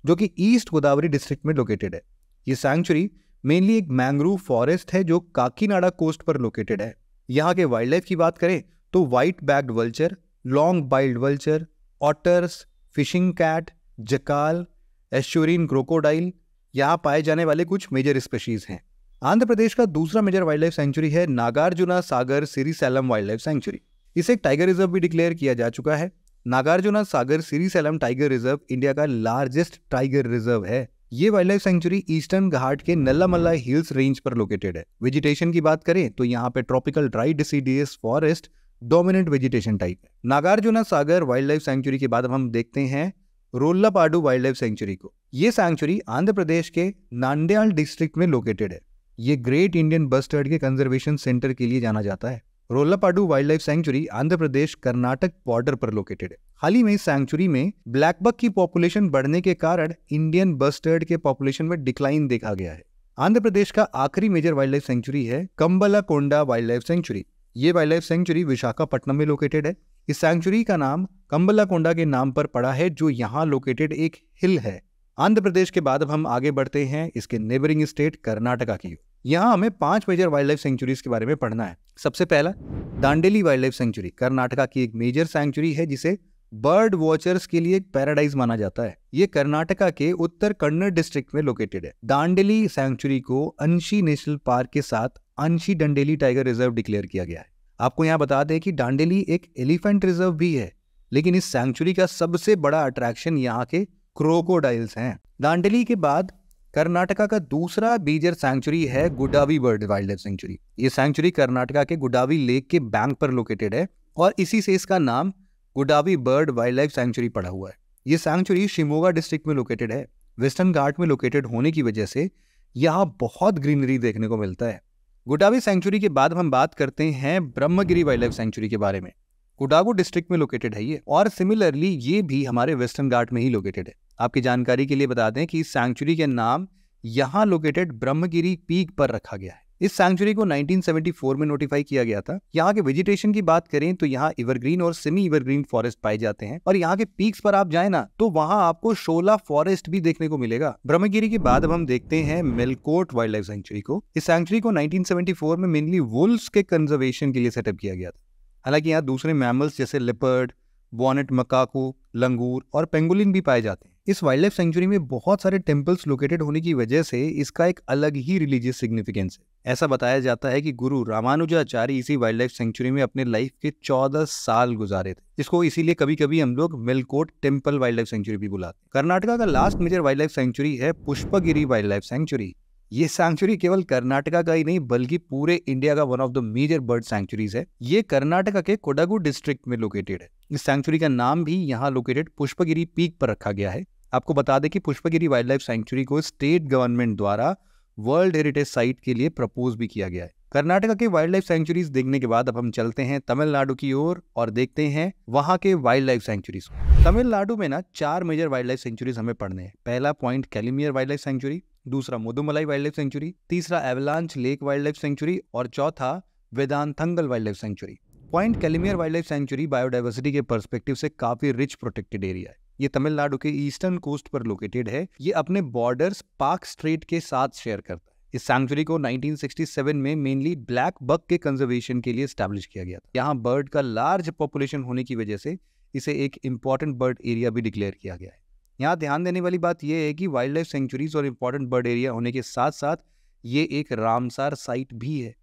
जो कि ईस्ट गोदावरी डिस्ट्रिक्ट में लोकेटेड है। ये सैंक्चुरी मेनली एक मैंग्रोव फॉरेस्ट है जो काकीनाडा कोस्ट पर लोकेटेड है। यहाँ के वाइल्ड लाइफ की बात करें तो white backed vulture, long billed vulture, otters, fishing cat, jackal, estuarine crocodile यहाँ पाए जाने वाले कुछ मेजर स्पीशीज हैं। आंध्र प्रदेश का दूसरा मेजर वाइल्ड लाइफ सेंचुरी है Nagarjuna Sagar Srisailam wild life sanctuary. इसे एक टाइगर रिजर्व भी डिक्लेयर किया जा चुका है। Nagarjuna Sagar सिरिसैलम tiger reserve India का लार्जेस्ट टाइगर रिजर्व है। ये वाइल्ड लाइफ सेंचुरी ईस्टर्न घाट के नल्लामल्ला हिल्स रेंज पर लोकेटेड है। वेजिटेशन की बात करें तो यहाँ पे tropical dry deciduous forest dominant vegetation type है। नागार्जुना सागर वाइल्ड लाइफ सेंचुरी के बाद हम देखते हैं रोल्लापाडू वाइल्ड लाइफ सेंचुरी को। ये सेंचुरी आंध्र प्रदेश के नांद्याल डिस्ट्रिक्ट में लोकेटेड है। ये ग्रेट इंडियन बस्टर्ड के कंजर्वेशन सेंटर के लिए जाना जाता है। रोल्लापाडू wild life sanctuary Andhra Pradesh Karnataka border पर लोकेटेड है। हाल ही में इस सेंचुरी में ब्लैक बक की पॉपुलेशन बढ़ने के कारण इंडियन बस्टर्ड के पॉपुलेशन में डिक्लाइन देखा गया है। आंध्र प्रदेश का आखिरी मेजर वाइल्ड लाइफ सेंचुरी है कंबला कोंडा वाइल्ड लाइफ सेंचुरी। ये वाइल्ड लाइफ सेंचुरी विशाखापट्टनम में लोकेटेड है। इस सेंचुरी का नाम कंबला कोंडा के नाम पर पड़ा है, जो यहाँ लोकेटेड एक हिल है। आंध्र प्रदेश के बाद अब हम आगे बढ़ते हैं इसके नेबरिंग स्टेट कर्नाटका की। यहाँ हमें 5 मेजर वाइल्ड लाइफ सेंचुरीज के बारे में पढ़ना है। सबसे पहला Dandeli wild life sanctuary Karnataka की एक मेजर सेंचुरी है, जिसे बर्ड वॉचर्स के लिए एक पैराडाइज माना जाता है। ये कर्नाटका के उत्तर कन्नड़ डिस्ट्रिक्ट में लोकेटेड है। दांडेली सेंचुरी को अंशी नेशनल पार्क के साथ अंशी डंडेली टाइगर रिजर्व डिक्लेयर किया गया है। आपको यहाँ बता दें कि दांडेली एक एलिफेंट रिजर्व भी है, लेकिन इस सेंचुरी का सबसे बड़ा अट्रैक्शन यहाँ के क्रोकोडाइल्स हैं। दांडेली के बाद कर्नाटका का दूसरा मेजर सेंचुरी है गुडावी बर्ड वाइल्ड लाइफ सेंचुरी। ये सेंचुरी कर्नाटका के गुडावी लेक के बैंक पर लोकेटेड है और इसी से इसका नाम गुडावी बर्ड वाइल्ड लाइफ सेंचुरी पड़ा हुआ है। ये सेंचुरी शिमोगा डिस्ट्रिक्ट में लोकेटेड है। वेस्टर्न घाट में लोकेटेड होने की वजह से यहाँ बहुत ग्रीनरी देखने को मिलता है। गुडावी सेंचुरी के बाद हम बात करते हैं ब्रह्मगिरी वाइल्ड लाइफ सेंचुरी के बारे में। कोडागु डिस्ट्रिक्ट में लोकेटेड है ये, और सिमिलरली ये भी हमारे वेस्टर्न घाट में ही लोकेटेड है। आपकी जानकारी के लिए बता दें कि इस सैंक्चुरी के नाम यहाँ लोकेटेड ब्रह्मगिरी पीक पर रखा गया है। इस सैंक्चुरी को 1974 में नोटिफाई किया गया था। यहाँ के वेजिटेशन की बात करें तो यहाँ एवरग्रीन और सेमी एवरग्रीन फॉरेस्ट पाए जाते हैं, और यहाँ के पीक्स पर आप जाए ना तो वहाँ आपको शोला फॉरेस्ट भी देखने को मिलेगा। ब्रह्मगिरी के बाद अब हम देखते हैं मेलकोट वाइल्ड लाइफ सेंचुरी को। इस सेंचुरी को 1974 में मेनली वुल्व्स के कंजर्वेशन के लिए सेटअप किया गया था। हालांकि यहाँ दूसरे मैमल्स जैसे लेपर्ड, बॉनेट मकाकू, लंगूर और पेंगुलिन भी पाए जाते हैं। इस वाइल्ड लाइफ सेंचुरी में बहुत सारे टेम्पल्स लोकेटेड होने की वजह से इसका एक अलग ही रिलीजियस सिग्निफिकेंस है। ऐसा बताया जाता है कि गुरु रामानुजाचार्य इसी वाइल्ड लाइफ सेंचुरी में अपने लाइफ के 14 साल गुजारे थे। इसको इसीलिए कभी कभी हम लोग Melkote temple wild life sanctuary भी बुलाते हैं। कर्नाटका का last major wild life sanctuary है पुष्पगिरी वाइल्ड लाइफ सेंचुरी। ये सैंक्चुरी केवल कर्नाटका का ही नहीं बल्कि पूरे इंडिया का one of the major bird sanctuaries है। ये कर्नाटका के कोडागु डिस्ट्रिक्ट में लोकेटेड है। इस सैंक्चुरी का नाम भी यहाँ लोकेटेड पुष्पगिरी पीक पर रखा गया है। आपको बता दें कि पुष्पगिरी वाइल्ड लाइफ सैंक्चुरी को स्टेट गवर्नमेंट द्वारा वर्ल्ड हेरिटेज साइट के लिए प्रपोज भी किया गया है। कर्नाटका के वाइल्ड लाइफ सेंचुरीज देखने के बाद अब हम चलते हैं तमिलनाडु की ओर और देखते हैं वहां के वाइल्ड लाइफ सेंचुरीज। तमिलनाडु में ना 4 मेजर वाइल्ड लाइफ सेंचुरीज हमें पढ़ने हैं। पहला point Calimere wild life sanctuary, दूसरा मुदुमलाई वाइल्ड लाइफ सेंचुरी, तीसरा avalanche lake wild life sanctuary और चौथा Vedanthangal wild life sanctuary. Point Calimere wild life sanctuary biodiversity के पर्सपेक्टिव से काफी रिच प्रोटेक्टेड एरिया है। ये तमिलनाडु के ईस्टर्न कोस्ट पर लोकेटेड है। ये अपने बॉर्डर्स पार्क स्ट्रेट के साथ शेयर करता है। इस सैंक्चुरी को 1967 में मेनली ब्लैक बक के कंजर्वेशन के लिए एस्टैब्लिश किया गया था। यहाँ बर्ड का लार्ज पॉपुलेशन होने की वजह से इसे एक इंपॉर्टेंट बर्ड एरिया भी डिक्लेयर किया गया है। यहाँ ध्यान देने वाली बात यह है कि वाइल्ड लाइफ सेंचुरीज और इंपॉर्टेंट बर्ड एरिया होने के साथ साथ ये एक रामसार साइट भी है।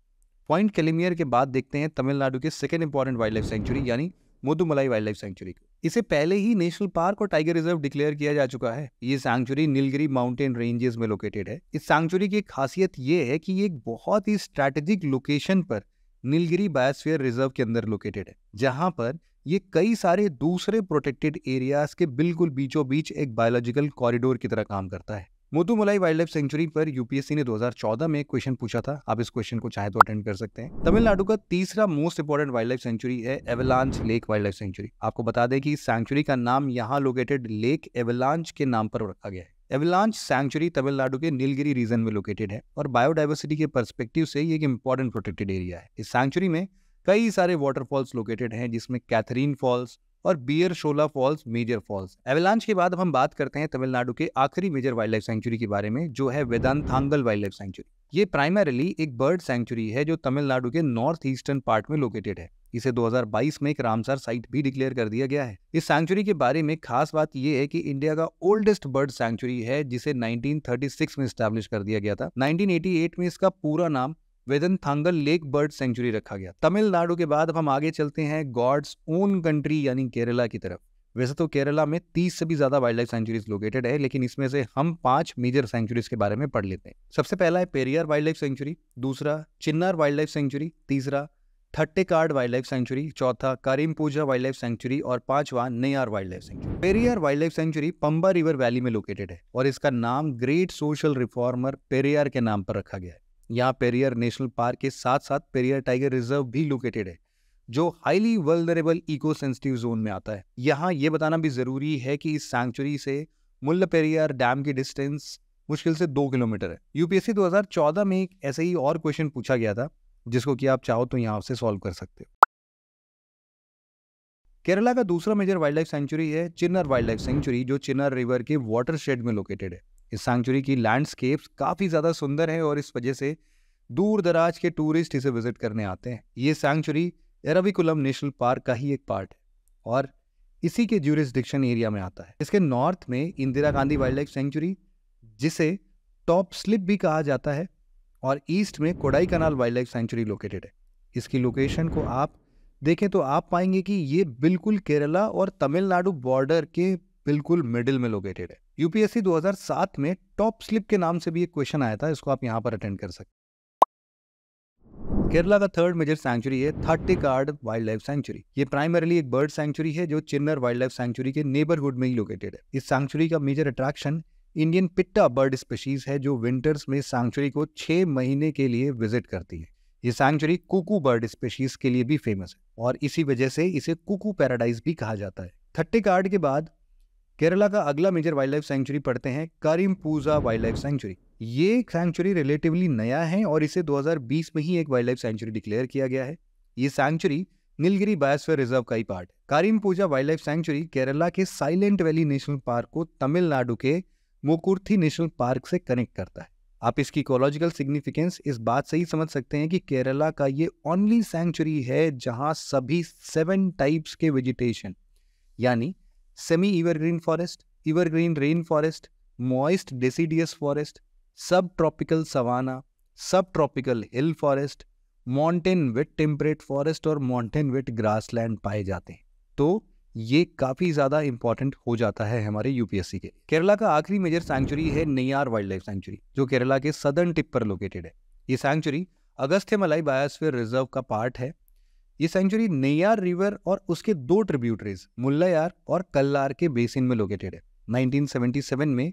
पॉइंट कैलिमियर के बाद देखते हैं तमिलनाडु के second important wild life sanctuary यानी मुदुमलाई वाइल्ड लाइफ सेंचुरी को। इसे पहले ही नेशनल पार्क और टाइगर रिजर्व डिक्लेयर किया जा चुका है। ये सैंक्चुरी नीलगिरी माउंटेन रेंजेस में लोकेटेड है। इस सैंक्चुरी की खासियत ये है कि ये एक बहुत ही स्ट्रैटेजिक लोकेशन पर नीलगिरी बायोस्फीयर रिजर्व के अंदर लोकेटेड है, जहां पर ये कई सारे दूसरे प्रोटेक्टेड एरियाज के बिल्कुल बीचों बीच एक बायोलॉजिकल कॉरिडोर की तरह काम करता है। मुदुमलाई वाइल्ड लाइफ सेंचुरी पर यूपीएससी ने 2014 में एक क्वेश्चन पूछा था। आप इस क्वेश्चन को चाहे तो अटेंड कर सकते हैं। तमिलनाडु का तीसरा most important wild life sanctuary है avalanche lake wild life sanctuary. आपको बता दें कि इस सेंचुरी का नाम यहाँ लोकेटेड लेक एवलांच के नाम पर रखा गया है। एवलांच सेंचुरी तमिलनाडु के नीलगिरी रीजन में लोकेटेड है और बायोडाइवर्सिटी के पर्सपेक्टिव से ये एक इंपॉर्टेंट प्रोटेक्टेड एरिया है। इस सेंचुरी में कई सारे वाटरफॉल्स लोकेटेड हैं, जिसमें कैथरीन फॉल्स और बियर शोला फॉल्स मेजर फॉल्स। एवलांच के बाद अब हम बात करते हैं तमिलनाडु के आखिरी मेजर वाइल्ड लाइफ सेंचुरी के बारे में, जो है वेदांतांगल वाइल्ड लाइफ सेंचुरी। ये प्राइमरीली एक बर्ड सेंचुरी है जो तमिलनाडु के नॉर्थ ईस्टर्न पार्ट में लोकेटेड है। इसे 2022 में एक रामसार साइट भी डिक्लेयर कर दिया गया है। इस सेंचुरी के बारे में खास बात यह है कि इंडिया का ओल्डेस्ट बर्ड सेंचुरी है, जिसे 1936 में एस्टैब्लिश कर दिया गया था। 1988 में इसका पूरा नाम वेदांतांगल लेक बर्ड सेंचुरी रखा गया। तमिलनाडु के बाद अब हम आगे चलते हैं गॉड्स ओन कंट्री यानी केरला की तरफ। वैसे तो केरला में 30 से भी ज्यादा वाइल्ड लाइफ सेंचुरीज लोकेटेड है, लेकिन इसमें से हम 5 मेजर सेंचुरीज के बारे में पढ़ लेते हैं। सबसे पहला है पेरियार वाइल्ड लाइफ सेंचुरी, दूसरा चिन्नार वाइल्ड लाइफ सेंचुरी, तीसरा थट्टेकाड वाइल्ड लाइफ सेंचुरी, चौथा कारिमपूजा वाइल्ड लाइफ सेंचुरी और पांचवा Neyyar wild life sanctuary. Periyar wild life sanctuary Pamba river valley में लोकेटेड है और इसका नाम ग्रेट सोशल रिफॉर्मर पेरियार के नाम पर रखा गया है। यहाँ पेरियार नेशनल पार्क के साथ साथ पेरियार टाइगर रिजर्व भी लोकेटेड है, जो highly vulnerable eco sensitive zone में आता है। यहाँ ये बताना भी जरूरी है कि इस सैंक्चुरी से मुल्लापेरियार डैम की डिस्टेंस मुश्किल से 2 किलोमीटर है। यूपीएससी 2014 में एक ऐसे ही और क्वेश्चन पूछा गया था, जिसको कि आप चाहो तो यहाँ से सॉल्व कर सकते हो। केरला का दूसरा मेजर वाइल्ड लाइफ सेंचुरी है चिन्नार वाइल्ड लाइफ सेंचुरी, जो चिन्नार रिवर के वाटरशेड में लोकेटेड है। इस सैंक्चुरी की लैंडस्केप्स काफी ज्यादा सुंदर है और इस वजह से दूर दराज के टूरिस्ट इसे विजिट करने आते हैं। ये सैंक्चुरी एराविकुलम नेशनल पार्क का ही एक पार्ट है और इसी के ज्यूरिसडिक्शन एरिया में आता है। इसके नॉर्थ में Indira Gandhi wild life sanctuary, जिसे टॉप स्लिप भी कहा जाता है, और ईस्ट में कोडाई कनाल वाइल्ड लाइफ सेंचुरी लोकेटेड है। इसकी लोकेशन को आप देखें तो आप पाएंगे कि ये बिल्कुल केरला और तमिलनाडु बॉर्डर के बिल्कुल मिडिल में लोकेटेड है। यूपीएससी 2007 में टॉप स्लिप के नाम से भी एक क्वेश्चन आया था, इसको आप यहाँ पर अटेंड कर सकते हैं। केरला का थर्ड मेजर सैंक्चुरी है थट्टेकाड वाइल्ड लाइफ सेंचुरी। ये प्राइमरीली एक बर्ड सैंक्चुरी है जो चिन्नार वाइल्ड लाइफ सेंचुरी के नेबरहुड में ही लोकेटेड है। इस सैंक्चुरी का major attraction Indian pitta bird species है, जो विंटर्स में सैंक्चुरी को 6 महीने के लिए विजिट करती है। ये सैंक्चुरी कुकू बर्ड स्पीशीज के लिए भी फेमस है और इसी वजह से इसे कुकू पैराडाइज भी कहा जाता है। थट्टेकाड के बाद केरला का अगला मेजर वाइल्ड लाइफ सेंचुरी पढ़ते हैं कारिमपूजा वाइल्ड लाइफ सेंचुरी। ये सेंचुरी रिलेटिवली नया है और इसे 2020 में ही एक वाइल्ड लाइफ सेंचुरी डिक्लेयर किया गया है। ये सेंचुरी नीलगिरी बायोस्फीयर रिजर्व का ही पार्ट है। कारिमपूजा वाइल्ड लाइफ सेंचुरी केरला के साइलेंट वैली नेशनल पार्क को तमिलनाडु के मुकुर्थी नेशनल पार्क से कनेक्ट करता है। आप इसकी इकोलॉजिकल सिग्निफिकेंस इस बात से ही समझ सकते हैं कि केरला का ये ओनली सेंचुरी है जहां सभी 7 टाइप्स के वेजिटेशन यानी semi evergreen forest, evergreen rainforest, moist deciduous forest, subtropical savanna, subtropical hill forest, mountain wet temperate forest और माउंटेन वेट ग्रासलैंड पाए जाते हैं। तो ये काफ़ी ज़्यादा इंपॉर्टेंट हो जाता है हमारे यूपीएससी के। केरला का आखिरी मेजर सैंक्चुरी है नेयार वाइल्ड लाइफ सैंक्चुरी, जो केरला के सदर्न टिप पर लोकेटेड है। ये सैंक्चुरी अगस्थ्यमलाई बायोस्फीयर रिजर्व का पार्ट है। ये सैंक्चुरी नेयार रिवर और उसके दो ट्रिब्यूटरीज मुल्लायार और कल्लार के बेसिन में लोकेटेड है। 1977 में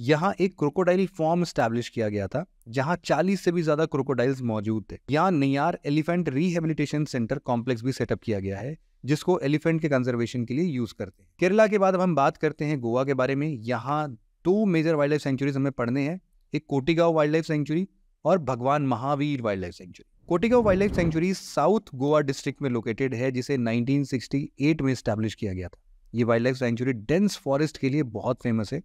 यहाँ एक क्रोकोडाइल फॉर्म स्टैब्लिश किया गया था, जहाँ 40 से भी ज्यादा क्रोकोडाइल्स मौजूद थे। यहाँ नेयार एलिफेंट रिहेबिलिटेशन सेंटर कॉम्प्लेक्स भी सेटअप किया गया है, जिसको एलिफेंट के कंजर्वेशन के लिए यूज करते हैं। केरला के बाद अब हम बात करते हैं गोवा के बारे में। यहाँ दो मेजर वाइल्ड लाइफ सेंचुरीज हमें पढ़ने हैं, एक कोटिगांव वाइल्ड लाइफ सेंचुरी और Bhagwan Mahavir wild life sanctuary. Kotigao wild life sanctuary south Goa district में लोकेटेड है, जिसे 1968 में स्टैब्लिश किया गया था। ये wild life sanctuary dense forest के लिए बहुत फेमस है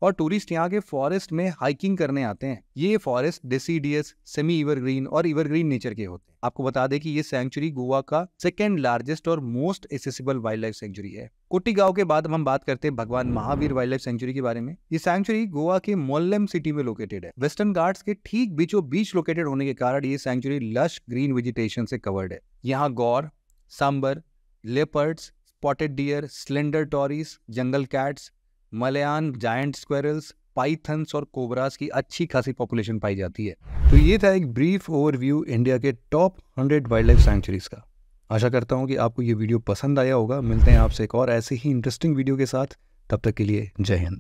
और टूरिस्ट यहाँ के फॉरेस्ट में हाइकिंग करने आते हैं। ये फॉरेस्ट डेसिडियस, सेमी एवरग्रीन और एवरग्रीन नेचर के होते हैं। आपको बता दें कि ये सेंचुरी गोवा का सेकेंड लार्जेस्ट और most accessible wild life sanctuary है। कोटिगांव के बाद हम बात करते हैं भगवान महावीर वाइल्ड लाइफ सेंचुरी के बारे में। ये सेंचुरी गोवा के मोल्लेम सिटी में लोकेटेड है। वेस्टर्न घाट्स के ठीक बीचों बीच लोकेटेड होने के कारण ये सेंचुरी लश ग्रीन वेजिटेशन से कवर्ड है। यहाँ gaur, sambar, leopards, spotted deer, slender lorises, jungle cats, Malayan giant squirrels, pythons और कोबरास की अच्छी खासी पॉपुलेशन पाई जाती है। तो ये था एक ब्रीफ ओवरव्यू इंडिया के टॉप 100 वाइल्ड लाइफ सैंक्चुरीज का। आशा करता हूँ कि आपको ये वीडियो पसंद आया होगा। मिलते हैं आपसे एक और ऐसे ही इंटरेस्टिंग वीडियो के साथ। तब तक के लिए जय हिंद।